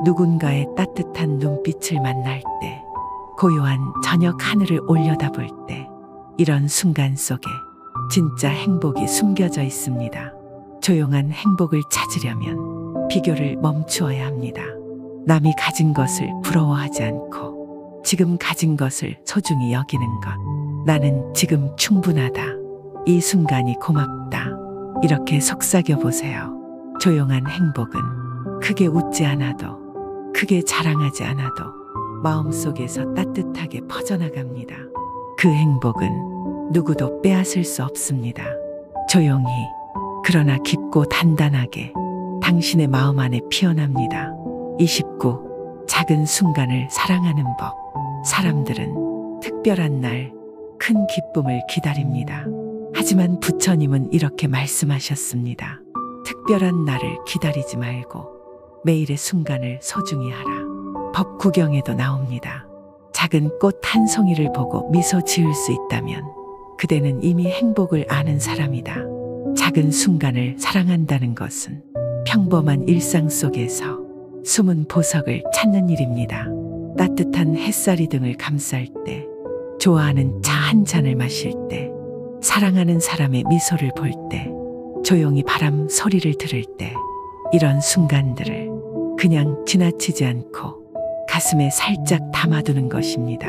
누군가의 따뜻한 눈빛을 만날 때, 고요한 저녁 하늘을 올려다볼 때, 이런 순간 속에 진짜 행복이 숨겨져 있습니다. 조용한 행복을 찾으려면 비교를 멈추어야 합니다. 남이 가진 것을 부러워하지 않고 지금 가진 것을 소중히 여기는 것. 나는 지금 충분하다. 이 순간이 고맙다. 이렇게 속삭여 보세요. 조용한 행복은 크게 웃지 않아도, 크게 자랑하지 않아도 마음속에서 따뜻하게 퍼져나갑니다. 그 행복은 누구도 빼앗을 수 없습니다. 조용히, 그러나 깊고 단단하게 당신의 마음 안에 피어납니다. 29. 작은 순간을 사랑하는 법. 사람들은 특별한 날, 큰 기쁨을 기다립니다. 하지만 부처님은 이렇게 말씀하셨습니다. 특별한 날을 기다리지 말고 매일의 순간을 소중히 하라. 법구경에도 나옵니다. 작은 꽃 한 송이를 보고 미소 지을 수 있다면 그대는 이미 행복을 아는 사람이다. 작은 순간을 사랑한다는 것은 평범한 일상 속에서 숨은 보석을 찾는 일입니다. 따뜻한 햇살이 등을 감쌀 때, 좋아하는 차 한 잔을 마실 때, 사랑하는 사람의 미소를 볼 때, 조용히 바람 소리를 들을 때, 이런 순간들을 그냥 지나치지 않고 가슴에 살짝 담아두는 것입니다.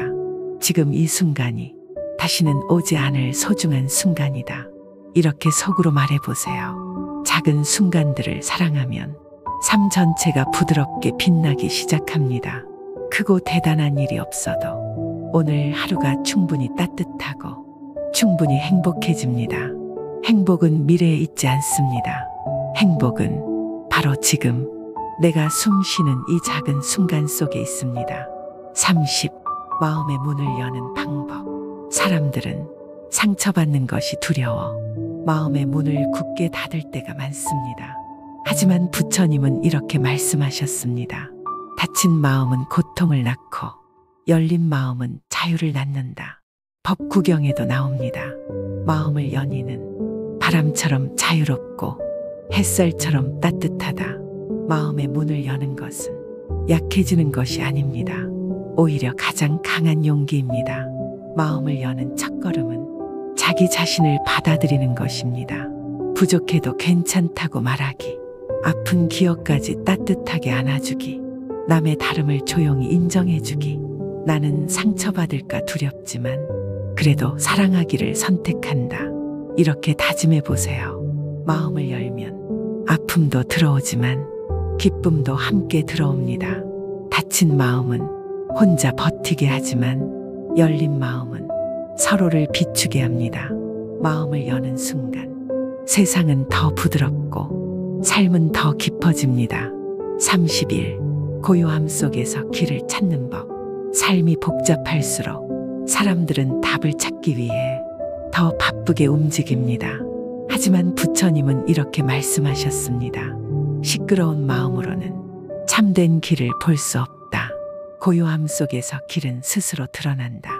지금 이 순간이 다시는 오지 않을 소중한 순간이다. 이렇게 속으로 말해보세요. 작은 순간들을 사랑하면 삶 전체가 부드럽게 빛나기 시작합니다. 크고 대단한 일이 없어도 오늘 하루가 충분히 따뜻하고 충분히 행복해집니다. 행복은 미래에 있지 않습니다. 행복은 바로 지금 내가 숨 쉬는 이 작은 순간 속에 있습니다. 30. 마음의 문을 여는 방법. 사람들은 상처받는 것이 두려워 마음의 문을 굳게 닫을 때가 많습니다. 하지만 부처님은 이렇게 말씀하셨습니다. 닫힌 마음은 고통을 낳고 열린 마음은 자유를 낳는다. 법구경에도 나옵니다. 마음을 여니는 바람처럼 자유롭고 햇살처럼 따뜻하다. 마음의 문을 여는 것은 약해지는 것이 아닙니다. 오히려 가장 강한 용기입니다. 마음을 여는 첫걸음은 자기 자신을 받아들이는 것입니다. 부족해도 괜찮다고 말하기, 아픈 기억까지 따뜻하게 안아주기, 남의 다름을 조용히 인정해주기. 나는 상처받을까 두렵지만 그래도 사랑하기를 선택한다. 이렇게 다짐해보세요. 마음을 열면 아픔도 들어오지만 기쁨도 함께 들어옵니다. 다친 마음은 혼자 버티게 하지만 열린 마음은 서로를 비추게 합니다. 마음을 여는 순간 세상은 더 부드럽고 삶은 더 깊어집니다. 31. 고요함 속에서 길을 찾는 법. 삶이 복잡할수록 사람들은 답을 찾기 위해 더 바쁘게 움직입니다. 하지만 부처님은 이렇게 말씀하셨습니다. 시끄러운 마음으로는 참된 길을 볼 수 없다. 고요함 속에서 길은 스스로 드러난다.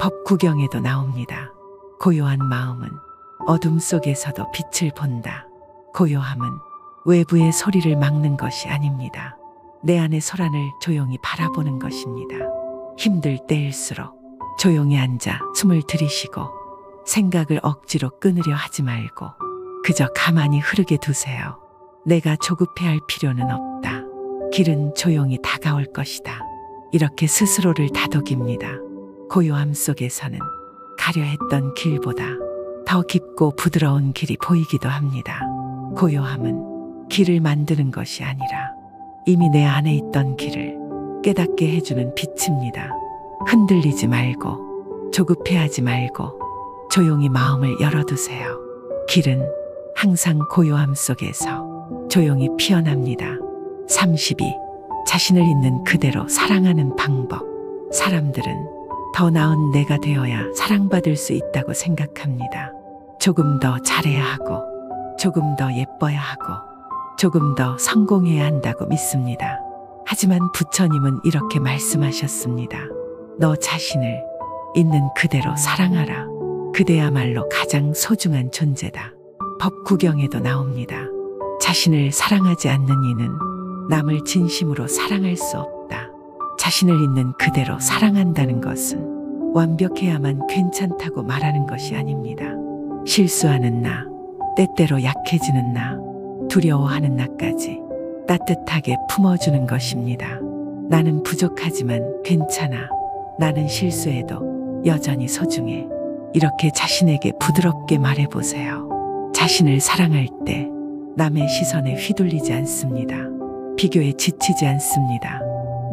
법구경에도 나옵니다. 고요한 마음은 어둠 속에서도 빛을 본다. 고요함은 외부의 소리를 막는 것이 아닙니다. 내 안의 소란을 조용히 바라보는 것입니다. 힘들 때일수록 조용히 앉아 숨을 들이쉬고 생각을 억지로 끊으려 하지 말고 그저 가만히 흐르게 두세요. 내가 조급해할 필요는 없다. 길은 조용히 다가올 것이다. 이렇게 스스로를 다독입니다. 고요함 속에서는 가려 했던 길보다 더 깊고 부드러운 길이 보이기도 합니다. 고요함은 길을 만드는 것이 아니라 이미 내 안에 있던 길을 깨닫게 해주는 빛입니다. 흔들리지 말고 조급해하지 말고 조용히 마음을 열어두세요. 길은 항상 고요함 속에서 조용히 피어납니다. 32. 자신을 있는 그대로 사랑하는 방법. 사람들은 더 나은 내가 되어야 사랑받을 수 있다고 생각합니다. 조금 더 잘해야 하고 조금 더 예뻐야 하고 조금 더 성공해야 한다고 믿습니다. 하지만 부처님은 이렇게 말씀하셨습니다. 너 자신을 있는 그대로 사랑하라. 그대야말로 가장 소중한 존재다. 법구경에도 나옵니다. 자신을 사랑하지 않는 이는 남을 진심으로 사랑할 수 없다. 자신을 있는 그대로 사랑한다는 것은 완벽해야만 괜찮다고 말하는 것이 아닙니다. 실수하는 나, 때때로 약해지는 나, 두려워하는 나까지 따뜻하게 품어주는 것입니다. 나는 부족하지만 괜찮아. 나는 실수해도 여전히 소중해. 이렇게 자신에게 부드럽게 말해보세요. 자신을 사랑할 때 남의 시선에 휘둘리지 않습니다. 비교에 지치지 않습니다.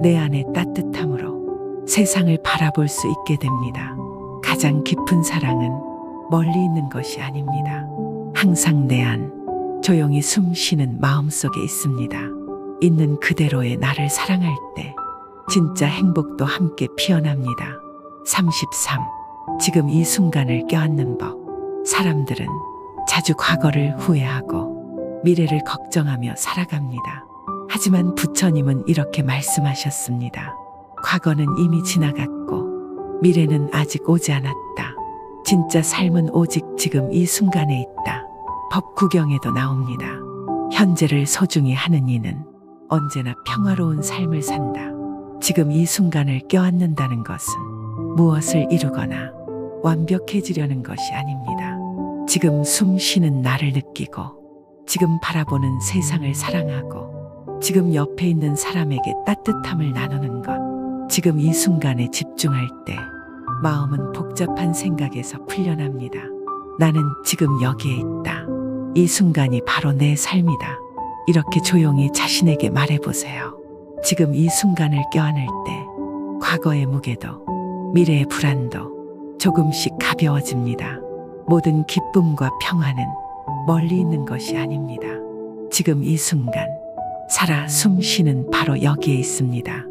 내 안의 따뜻함으로 세상을 바라볼 수 있게 됩니다. 가장 깊은 사랑은 멀리 있는 것이 아닙니다. 항상 내 안, 조용히 숨 쉬는 마음속에 있습니다. 있는 그대로의 나를 사랑할 때 진짜 행복도 함께 피어납니다. 33. 지금 이 순간을 껴안는 법. 사람들은 자주 과거를 후회하고 미래를 걱정하며 살아갑니다. 하지만 부처님은 이렇게 말씀하셨습니다. 과거는 이미 지나갔고 미래는 아직 오지 않았다. 진짜 삶은 오직 지금 이 순간에 있다. 법구경에도 나옵니다. 현재를 소중히 하는 이는 언제나 평화로운 삶을 산다. 지금 이 순간을 껴안는다는 것은 무엇을 이루거나 완벽해지려는 것이 아닙니다. 지금 숨 쉬는 나를 느끼고 지금 바라보는 세상을 사랑하고 지금 옆에 있는 사람에게 따뜻함을 나누는 것. 지금 이 순간에 집중할 때 마음은 복잡한 생각에서 풀려납니다. 나는 지금 여기에 있다. 이 순간이 바로 내 삶이다. 이렇게 조용히 자신에게 말해보세요. 지금 이 순간을 껴안을 때 과거의 무게도 미래의 불안도 조금씩 가벼워집니다. 모든 기쁨과 평화는 멀리 있는 것이 아닙니다. 지금 이 순간 살아 숨 쉬는 바로 여기에 있습니다.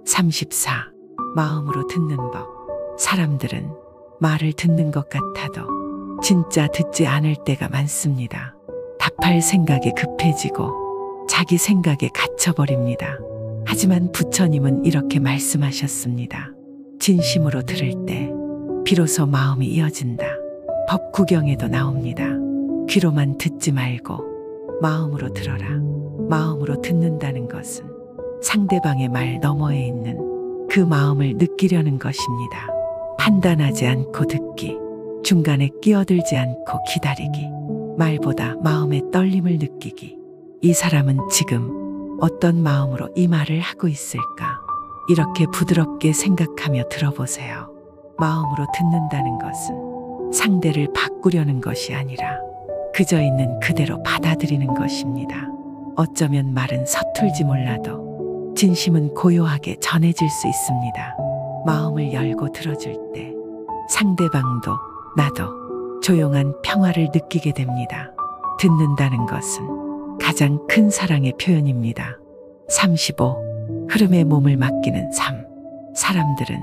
34. 마음으로 듣는 법. 사람들은 말을 듣는 것 같아도 진짜 듣지 않을 때가 많습니다. 답할 생각에 급해지고 자기 생각에 갇혀버립니다. 하지만 부처님은 이렇게 말씀하셨습니다. 진심으로 들을 때 비로소 마음이 이어진다. 법구경에도 나옵니다. 귀로만 듣지 말고 마음으로 들어라. 마음으로 듣는다는 것은 상대방의 말 너머에 있는 그 마음을 느끼려는 것입니다. 판단하지 않고 듣기, 중간에 끼어들지 않고 기다리기, 말보다 마음의 떨림을 느끼기. 이 사람은 지금 어떤 마음으로 이 말을 하고 있을까? 이렇게 부드럽게 생각하며 들어보세요. 마음으로 듣는다는 것은 상대를 바꾸려는 것이 아니라 그저 있는 그대로 받아들이는 것입니다. 어쩌면 말은 서툴지 몰라도 진심은 고요하게 전해질 수 있습니다. 마음을 열고 들어줄 때 상대방도 나도 조용한 평화를 느끼게 됩니다. 듣는다는 것은 가장 큰 사랑의 표현입니다. 35. 흐름에 몸을 맡기는 삶. 사람들은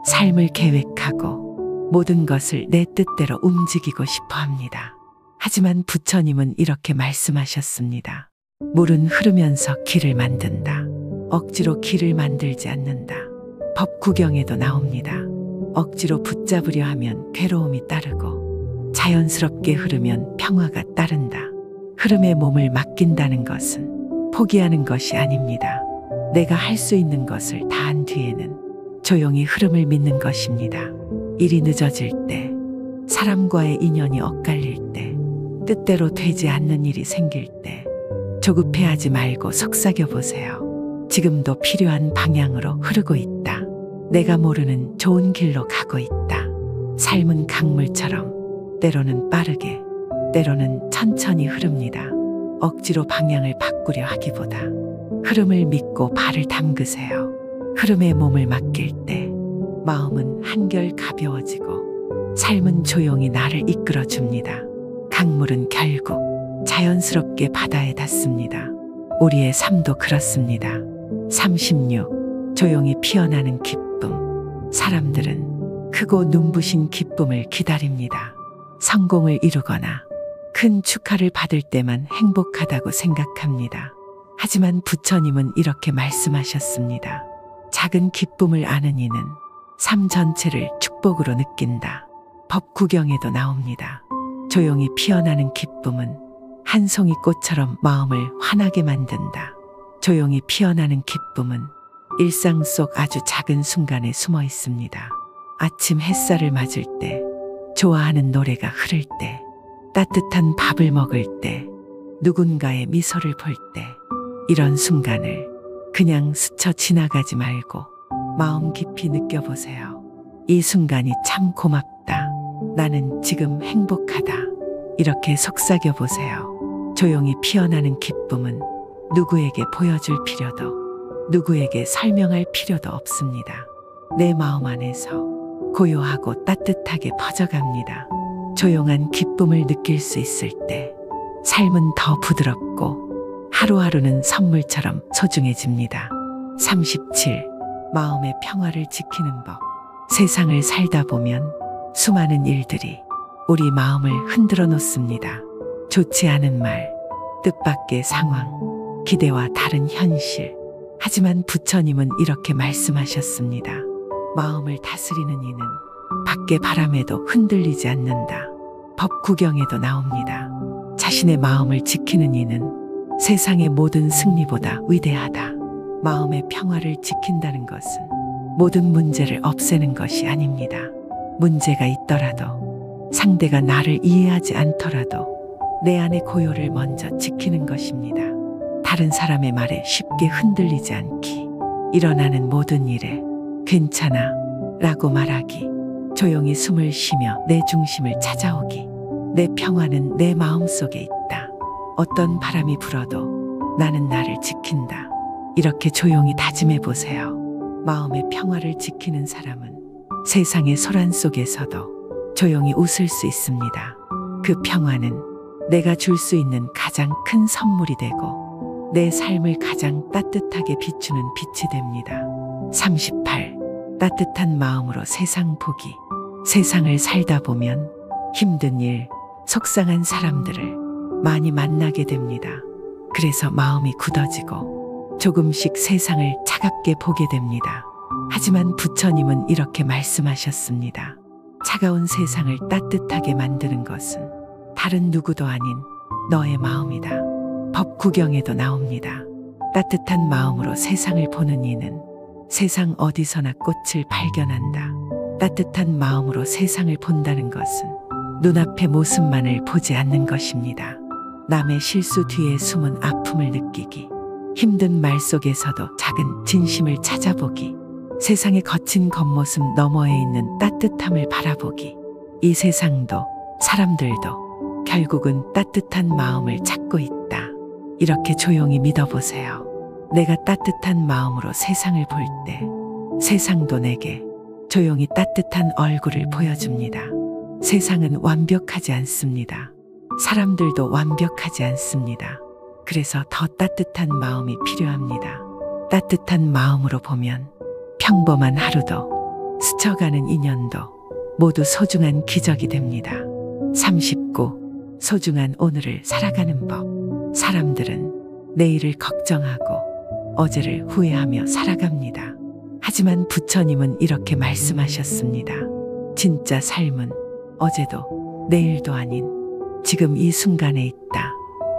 삶을 계획하고 모든 것을 내 뜻대로 움직이고 싶어 합니다. 하지만 부처님은 이렇게 말씀하셨습니다. 물은 흐르면서 길을 만든다. 억지로 길을 만들지 않는다. 법구경에도 나옵니다. 억지로 붙잡으려 하면 괴로움이 따르고 자연스럽게 흐르면 평화가 따른다. 흐름에 몸을 맡긴다는 것은 포기하는 것이 아닙니다. 내가 할 수 있는 것을 다 한 뒤에는 조용히 흐름을 믿는 것입니다. 일이 늦어질 때, 사람과의 인연이 엇갈릴 때, 뜻대로 되지 않는 일이 생길 때 조급해하지 말고 속삭여 보세요. 지금도 필요한 방향으로 흐르고 있다. 내가 모르는 좋은 길로 가고 있다. 삶은 강물처럼 때로는 빠르게, 때로는 천천히 흐릅니다. 억지로 방향을 바꾸려 하기보다 흐름을 믿고 발을 담그세요. 흐름에 몸을 맡길 때 마음은 한결 가벼워지고 삶은 조용히 나를 이끌어 줍니다. 강물은 결국 자연스럽게 바다에 닿습니다. 우리의 삶도 그렇습니다. 36. 조용히 피어나는 기쁨. 사람들은 크고 눈부신 기쁨을 기다립니다. 성공을 이루거나 큰 축하를 받을 때만 행복하다고 생각합니다. 하지만 부처님은 이렇게 말씀하셨습니다. 작은 기쁨을 아는 이는 삶 전체를 축복으로 느낀다. 법구경에도 나옵니다. 조용히 피어나는 기쁨은 한 송이 꽃처럼 마음을 환하게 만든다. 조용히 피어나는 기쁨은 일상 속 아주 작은 순간에 숨어 있습니다. 아침 햇살을 맞을 때, 좋아하는 노래가 흐를 때, 따뜻한 밥을 먹을 때, 누군가의 미소를 볼 때, 이런 순간을 그냥 스쳐 지나가지 말고 마음 깊이 느껴보세요. 이 순간이 참 고맙다. 나는 지금 행복하다. 이렇게 속삭여 보세요. 조용히 피어나는 기쁨은 누구에게 보여줄 필요도, 누구에게 설명할 필요도 없습니다. 내 마음 안에서 고요하고 따뜻하게 퍼져갑니다. 조용한 기쁨을 느낄 수 있을 때 삶은 더 부드럽고 하루하루는 선물처럼 소중해집니다. 37. 마음의 평화를 지키는 법. 세상을 살다 보면 수많은 일들이 우리 마음을 흔들어 놓습니다. 좋지 않은 말, 뜻밖의 상황, 기대와 다른 현실. 하지만 부처님은 이렇게 말씀하셨습니다. 마음을 다스리는 이는 밖의 바람에도 흔들리지 않는다. 법구경에도 나옵니다. 자신의 마음을 지키는 이는 세상의 모든 승리보다 위대하다. 마음의 평화를 지킨다는 것은 모든 문제를 없애는 것이 아닙니다. 문제가 있더라도 상대가 나를 이해하지 않더라도 내 안의 고요를 먼저 지키는 것입니다. 다른 사람의 말에 쉽게 흔들리지 않기, 일어나는 모든 일에 괜찮아 라고 말하기, 조용히 숨을 쉬며 내 중심을 찾아오기, 내 평화는 내 마음속에 있다. 어떤 바람이 불어도 나는 나를 지킨다. 이렇게 조용히 다짐해 보세요. 마음의 평화를 지키는 사람은 세상의 소란 속에서도 조용히 웃을 수 있습니다. 그 평화는 내가 줄 수 있는 가장 큰 선물이 되고 내 삶을 가장 따뜻하게 비추는 빛이 됩니다. 38. 따뜻한 마음으로 세상 보기. 세상을 살다 보면 힘든 일, 속상한 사람들을 많이 만나게 됩니다. 그래서 마음이 굳어지고 조금씩 세상을 차갑게 보게 됩니다. 하지만 부처님은 이렇게 말씀하셨습니다. 차가운 세상을 따뜻하게 만드는 것은 다른 누구도 아닌 너의 마음이다. 법구경에도 나옵니다. 따뜻한 마음으로 세상을 보는 이는 세상 어디서나 꽃을 발견한다. 따뜻한 마음으로 세상을 본다는 것은 눈앞의 모습만을 보지 않는 것입니다. 남의 실수 뒤에 숨은 아픔을 느끼기, 힘든 말 속에서도 작은 진심을 찾아보기, 세상의 거친 겉모습 너머에 있는 따뜻함을 바라보기. 이 세상도 사람들도 결국은 따뜻한 마음을 찾고 있다. 이렇게 조용히 믿어보세요. 내가 따뜻한 마음으로 세상을 볼 때 세상도 내게 조용히 따뜻한 얼굴을 보여줍니다. 세상은 완벽하지 않습니다. 사람들도 완벽하지 않습니다. 그래서 더 따뜻한 마음이 필요합니다. 따뜻한 마음으로 보면 평범한 하루도 스쳐가는 인연도 모두 소중한 기적이 됩니다. 39. 소중한 오늘을 살아가는 법. 사람들은 내일을 걱정하고 어제를 후회하며 살아갑니다. 하지만 부처님은 이렇게 말씀하셨습니다. 진짜 삶은 어제도 내일도 아닌 지금 이 순간에 있다.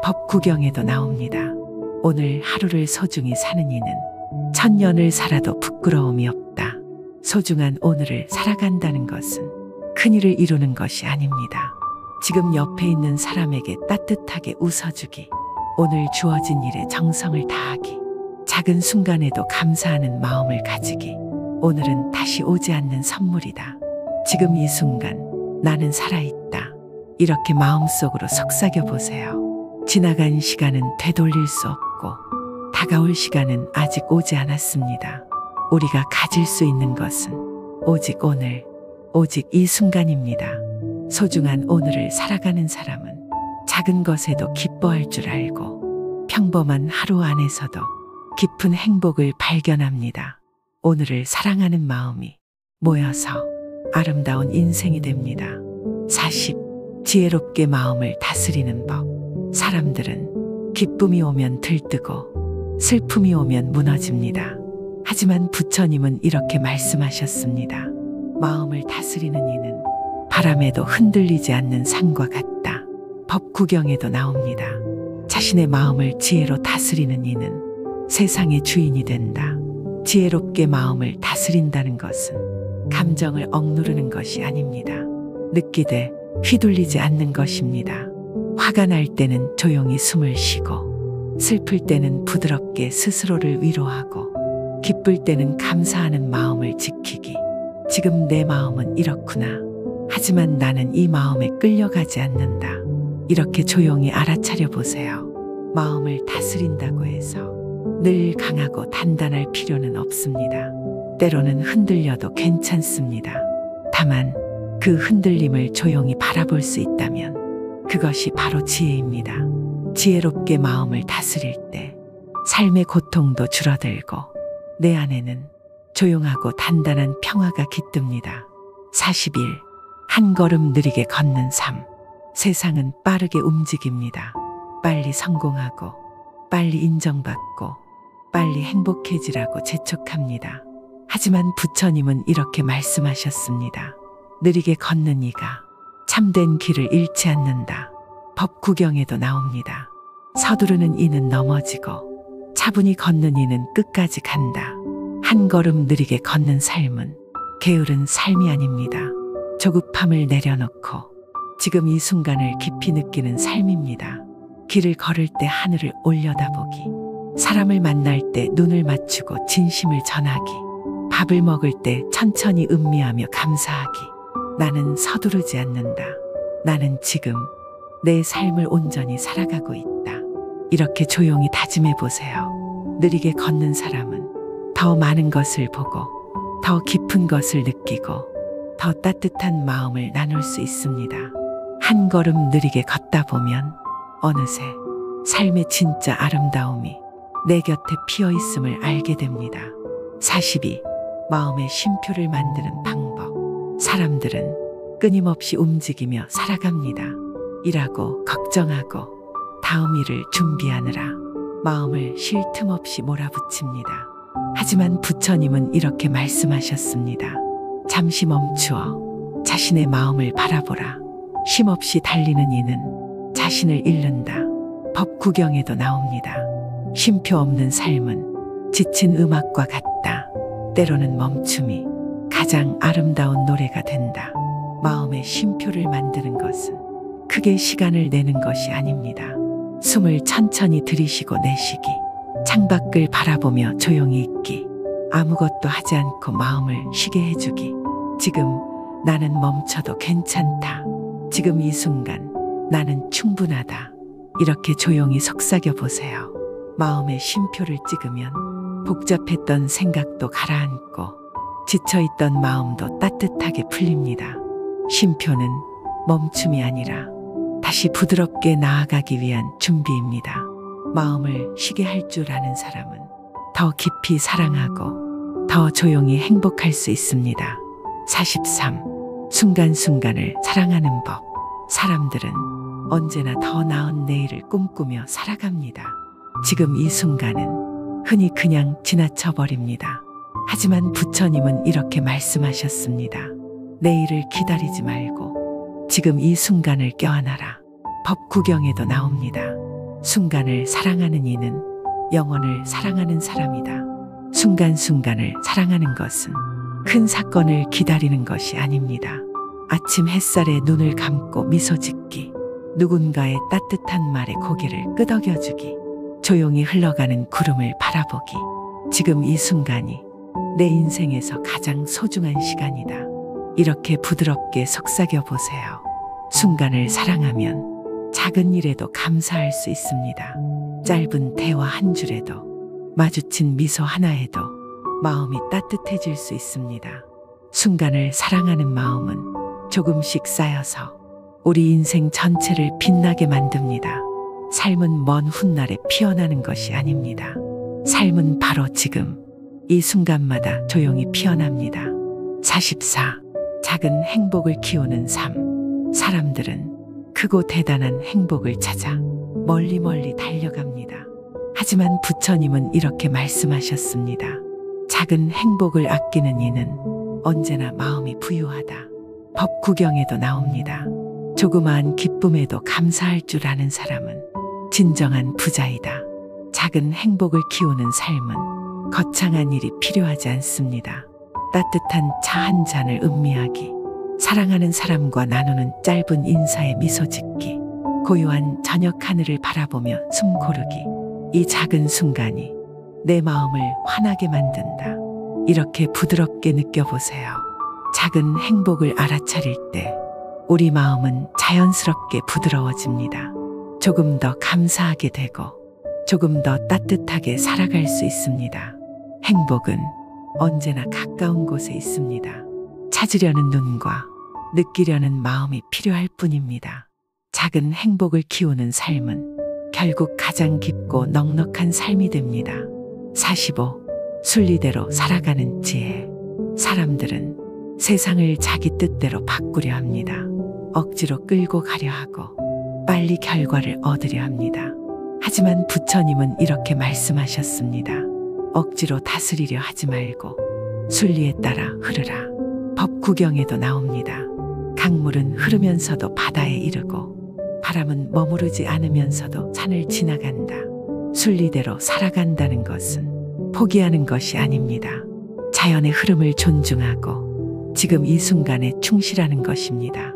법구경에도 나옵니다. 오늘 하루를 소중히 사는 이는 천년을 살아도 부끄러움이 없다. 소중한 오늘을 살아간다는 것은 큰일을 이루는 것이 아닙니다. 지금 옆에 있는 사람에게 따뜻하게 웃어주기, 오늘 주어진 일에 정성을 다하기, 작은 순간에도 감사하는 마음을 가지기. 오늘은 다시 오지 않는 선물이다. 지금 이 순간 나는 살아있다. 이렇게 마음속으로 속삭여 보세요. 지나간 시간은 되돌릴 수 없고 다가올 시간은 아직 오지 않았습니다. 우리가 가질 수 있는 것은 오직 오늘, 오직 이 순간입니다. 소중한 오늘을 살아가는 사람은 작은 것에도 기뻐할 줄 알고 평범한 하루 안에서도 깊은 행복을 발견합니다. 오늘을 사랑하는 마음이 모여서 아름다운 인생이 됩니다. 40. 지혜롭게 마음을 다스리는 법. 사람들은 기쁨이 오면 들뜨고 슬픔이 오면 무너집니다. 하지만 부처님은 이렇게 말씀하셨습니다. 마음을 다스리는 이는 바람에도 흔들리지 않는 산과 같다. 법구경에도 나옵니다. 자신의 마음을 지혜로 다스리는 이는 세상의 주인이 된다. 지혜롭게 마음을 다스린다는 것은 감정을 억누르는 것이 아닙니다. 느끼되 휘둘리지 않는 것입니다. 화가 날 때는 조용히 숨을 쉬고, 슬플 때는 부드럽게 스스로를 위로하고, 기쁠 때는 감사하는 마음을 지키기. 지금 내 마음은 이렇구나. 하지만 나는 이 마음에 끌려가지 않는다. 이렇게 조용히 알아차려 보세요. 마음을 다스린다고 해서 늘 강하고 단단할 필요는 없습니다. 때로는 흔들려도 괜찮습니다. 다만 그 흔들림을 조용히 바라볼 수 있다면 그것이 바로 지혜입니다. 지혜롭게 마음을 다스릴 때 삶의 고통도 줄어들고 내 안에는 조용하고 단단한 평화가 깃듭니다. 41. 한 걸음 느리게 걷는 삶. 세상은 빠르게 움직입니다. 빨리 성공하고 빨리 인정받고 빨리 행복해지라고 재촉합니다. 하지만 부처님은 이렇게 말씀하셨습니다. 느리게 걷는 이가 참된 길을 잃지 않는다. 법구경에도 나옵니다. 서두르는 이는 넘어지고 차분히 걷는 이는 끝까지 간다. 한 걸음 느리게 걷는 삶은 게으른 삶이 아닙니다. 조급함을 내려놓고 지금 이 순간을 깊이 느끼는 삶입니다. 길을 걸을 때 하늘을 올려다보기, 사람을 만날 때 눈을 맞추고 진심을 전하기, 밥을 먹을 때 천천히 음미하며 감사하기. 나는 서두르지 않는다. 나는 지금 내 삶을 온전히 살아가고 있다. 이렇게 조용히 다짐해 보세요. 느리게 걷는 사람은 더 많은 것을 보고 더 깊은 것을 느끼고 더 따뜻한 마음을 나눌 수 있습니다. 한 걸음 느리게 걷다 보면 어느새 삶의 진짜 아름다움이 내 곁에 피어 있음을 알게 됩니다. 42. 마음의 쉼표를 만드는 방법. 사람들은 끊임없이 움직이며 살아갑니다. 일하고 걱정하고 다음 일을 준비하느라 마음을 쉴 틈 없이 몰아붙입니다. 하지만 부처님은 이렇게 말씀하셨습니다. 잠시 멈추어 자신의 마음을 바라보라. 쉼없이 달리는 이는 자신을 잃는다. 법구경에도 나옵니다. 쉼표 없는 삶은 지친 음악과 같다. 때로는 멈춤이 가장 아름다운 노래가 된다. 마음의 쉼표를 만드는 것은 크게 시간을 내는 것이 아닙니다. 숨을 천천히 들이쉬고 내쉬기, 창밖을 바라보며 조용히 있기, 아무것도 하지 않고 마음을 쉬게 해주기. 지금 나는 멈춰도 괜찮다. 지금 이 순간 나는 충분하다. 이렇게 조용히 속삭여 보세요. 마음의 쉼표를 찍으면 복잡했던 생각도 가라앉고 지쳐있던 마음도 따뜻하게 풀립니다. 쉼표는 멈춤이 아니라 다시 부드럽게 나아가기 위한 준비입니다. 마음을 쉬게 할 줄 아는 사람은 더 깊이 사랑하고 더 조용히 행복할 수 있습니다. 43. 순간순간을 사랑하는 법. 사람들은 언제나 더 나은 내일을 꿈꾸며 살아갑니다. 지금 이 순간은 흔히 그냥 지나쳐버립니다. 하지만 부처님은 이렇게 말씀하셨습니다. 내일을 기다리지 말고 지금 이 순간을 껴안아라. 법구경에도 나옵니다. 순간을 사랑하는 이는 영혼을 사랑하는 사람이다. 순간순간을 사랑하는 것은 큰 사건을 기다리는 것이 아닙니다. 아침 햇살에 눈을 감고 미소 짓기, 누군가의 따뜻한 말에 고개를 끄덕여주기, 조용히 흘러가는 구름을 바라보기. 지금 이 순간이 내 인생에서 가장 소중한 시간이다. 이렇게 부드럽게 속삭여 보세요. 순간을 사랑하면 작은 일에도 감사할 수 있습니다. 짧은 대화 한 줄에도, 마주친 미소 하나에도 마음이 따뜻해질 수 있습니다. 순간을 사랑하는 마음은 조금씩 쌓여서 우리 인생 전체를 빛나게 만듭니다. 삶은 먼 훗날에 피어나는 것이 아닙니다. 삶은 바로 지금 이 순간마다 조용히 피어납니다. 44. 작은 행복을 키우는 삶. 사람들은 크고 대단한 행복을 찾아 멀리 달려갑니다. 하지만 부처님은 이렇게 말씀하셨습니다. 작은 행복을 아끼는 이는 언제나 마음이 부유하다. 법구경에도 나옵니다. 조그마한 기쁨에도 감사할 줄 아는 사람은 진정한 부자이다. 작은 행복을 키우는 삶은 거창한 일이 필요하지 않습니다. 따뜻한 차 한 잔을 음미하기, 사랑하는 사람과 나누는 짧은 인사에 미소 짓기, 고요한 저녁 하늘을 바라보며 숨 고르기. 이 작은 순간이 내 마음을 환하게 만든다. 이렇게 부드럽게 느껴보세요. 작은 행복을 알아차릴 때 우리 마음은 자연스럽게 부드러워집니다. 조금 더 감사하게 되고 조금 더 따뜻하게 살아갈 수 있습니다. 행복은 언제나 가까운 곳에 있습니다. 찾으려는 눈과 느끼려는 마음이 필요할 뿐입니다. 작은 행복을 키우는 삶은 결국 가장 깊고 넉넉한 삶이 됩니다. 45. 순리대로 살아가는 지혜. 사람들은 세상을 자기 뜻대로 바꾸려 합니다. 억지로 끌고 가려 하고 빨리 결과를 얻으려 합니다. 하지만 부처님은 이렇게 말씀하셨습니다. 억지로 다스리려 하지 말고 순리에 따라 흐르라. 법구경에도 나옵니다. 강물은 흐르면서도 바다에 이르고 바람은 머무르지 않으면서도 산을 지나간다. 순리대로 살아간다는 것은 포기하는 것이 아닙니다. 자연의 흐름을 존중하고 지금 이 순간에 충실하는 것입니다.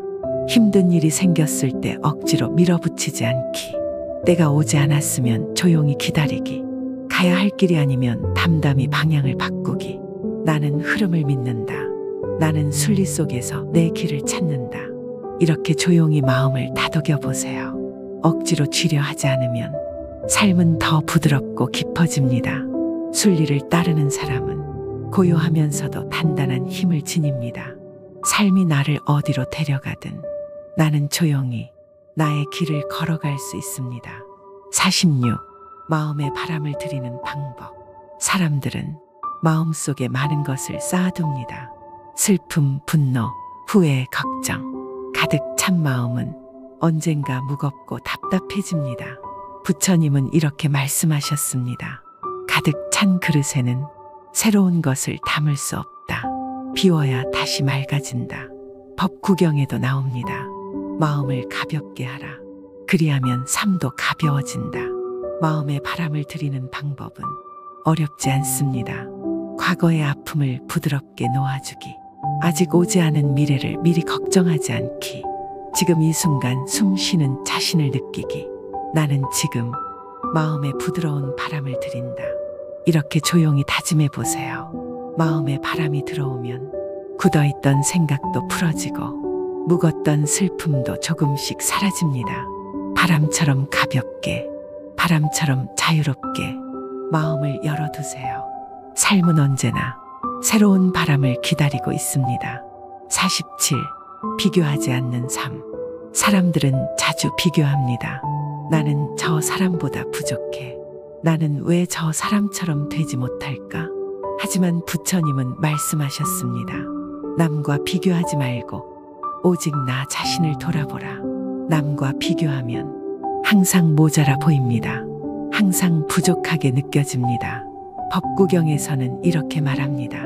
힘든 일이 생겼을 때 억지로 밀어붙이지 않기. 때가 오지 않았으면 조용히 기다리기. 가야 할 길이 아니면 담담히 방향을 바꾸기. 나는 흐름을 믿는다. 나는 순리 속에서 내 길을 찾는다. 이렇게 조용히 마음을 다독여 보세요. 억지로 쥐려 하지 않으면 삶은 더 부드럽고 깊어집니다. 순리를 따르는 사람은 고요하면서도 단단한 힘을 지닙니다. 삶이 나를 어디로 데려가든 나는 조용히 나의 길을 걸어갈 수 있습니다. 46. 마음에 바람을 들이는 방법. 사람들은 마음속에 많은 것을 쌓아둡니다. 슬픔, 분노, 후회, 걱정. 가득 찬 마음은 언젠가 무겁고 답답해집니다. 부처님은 이렇게 말씀하셨습니다. 가득 찬 그릇에는 새로운 것을 담을 수 없다. 비워야 다시 맑아진다. 법구경에도 나옵니다. 마음을 가볍게 하라. 그리하면 삶도 가벼워진다. 마음에 바람을 들이는 방법은 어렵지 않습니다. 과거의 아픔을 부드럽게 놓아주기. 아직 오지 않은 미래를 미리 걱정하지 않기. 지금 이 순간 숨 쉬는 자신을 느끼기. 나는 지금 마음에 부드러운 바람을 들인다. 이렇게 조용히 다짐해 보세요. 마음에 바람이 들어오면 굳어있던 생각도 풀어지고 묵었던 슬픔도 조금씩 사라집니다. 바람처럼 가볍게, 바람처럼 자유롭게 마음을 열어두세요. 삶은 언제나 새로운 바람을 기다리고 있습니다. 47. 비교하지 않는 삶. 사람들은 자주 비교합니다. 나는 저 사람보다 부족해. 나는 왜 저 사람처럼 되지 못할까? 하지만 부처님은 말씀하셨습니다. 남과 비교하지 말고 오직 나 자신을 돌아보라. 남과 비교하면 항상 모자라 보입니다. 항상 부족하게 느껴집니다. 법구경에서는 이렇게 말합니다.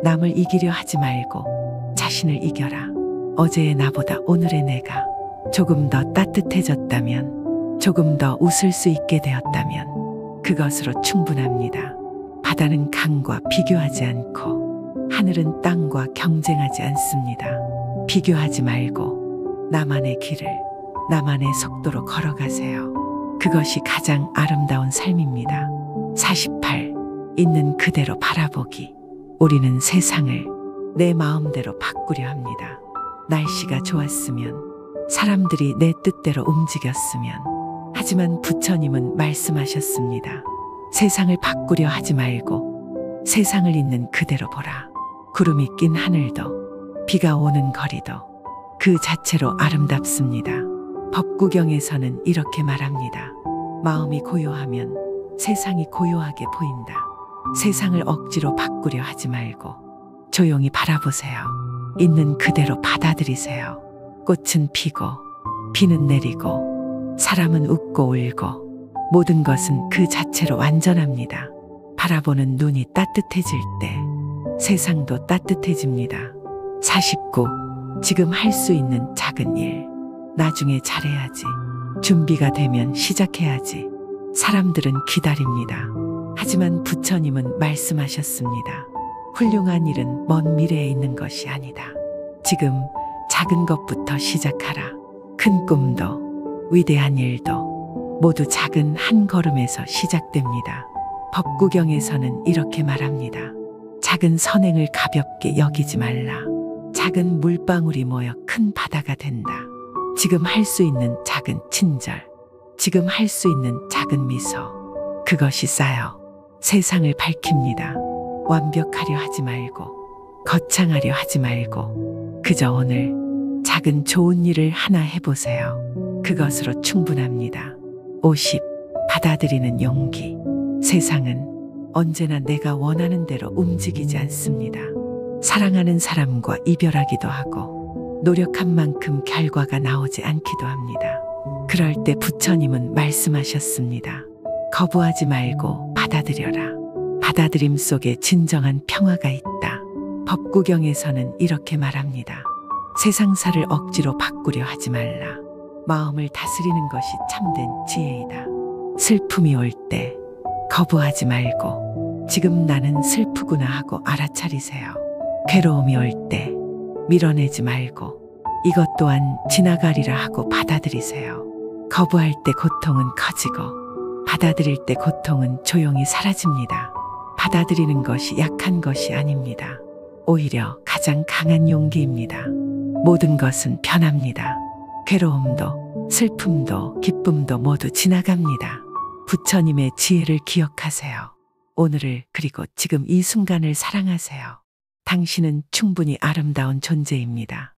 남을 이기려 하지 말고 자신을 이겨라. 어제의 나보다 오늘의 내가 조금 더 따뜻해졌다면, 조금 더 웃을 수 있게 되었다면 그것으로 충분합니다. 바다는 강과 비교하지 않고 하늘은 땅과 경쟁하지 않습니다. 비교하지 말고 나만의 길을 나만의 속도로 걸어가세요. 그것이 가장 아름다운 삶입니다. 48. 있는 그대로 바라보기. 우리는 세상을 내 마음대로 바꾸려 합니다. 날씨가 좋았으면, 사람들이 내 뜻대로 움직였으면. 하지만 부처님은 말씀하셨습니다. 세상을 바꾸려 하지 말고 세상을 있는 그대로 보라. 구름이 낀 하늘도 비가 오는 거리도 그 자체로 아름답습니다. 법구경에서는 이렇게 말합니다. 마음이 고요하면 세상이 고요하게 보인다. 세상을 억지로 바꾸려 하지 말고 조용히 바라보세요. 있는 그대로 받아들이세요. 꽃은 피고 비는 내리고 사람은 웃고 울고 모든 것은 그 자체로 완전합니다. 바라보는 눈이 따뜻해질 때 세상도 따뜻해집니다. 49. 지금 할 수 있는 작은 일. 나중에 잘해야지. 준비가 되면 시작해야지. 사람들은 기다립니다. 하지만 부처님은 말씀하셨습니다. 훌륭한 일은 먼 미래에 있는 것이 아니다. 지금 작은 것부터 시작하라. 큰 꿈도 위대한 일도 모두 작은 한 걸음에서 시작됩니다. 법구경에서는 이렇게 말합니다. 작은 선행을 가볍게 여기지 말라. 작은 물방울이 모여 큰 바다가 된다. 지금 할 수 있는 작은 친절, 지금 할 수 있는 작은 미소, 그것이 쌓여 세상을 밝힙니다. 완벽하려 하지 말고 거창하려 하지 말고 그저 오늘 작은 좋은 일을 하나 해보세요. 그것으로 충분합니다. 50. 받아들이는 용기. 세상은 언제나 내가 원하는 대로 움직이지 않습니다. 사랑하는 사람과 이별하기도 하고 노력한 만큼 결과가 나오지 않기도 합니다. 그럴 때 부처님은 말씀하셨습니다. 거부하지 말고 받아들여라. 받아들임 속에 진정한 평화가 있다. 법구경에서는 이렇게 말합니다. 세상사를 억지로 바꾸려 하지 말라. 마음을 다스리는 것이 참된 지혜이다. 슬픔이 올 때 거부하지 말고 지금 나는 슬프구나 하고 알아차리세요. 괴로움이 올 때 밀어내지 말고 이것 또한 지나가리라 하고 받아들이세요. 거부할 때 고통은 커지고 받아들일 때 고통은 조용히 사라집니다. 받아들이는 것이 약한 것이 아닙니다. 오히려 가장 강한 용기입니다. 모든 것은 변합니다. 괴로움도 슬픔도 기쁨도 모두 지나갑니다. 부처님의 지혜를 기억하세요. 오늘을 그리고 지금 이 순간을 사랑하세요. 당신은 충분히 아름다운 존재입니다.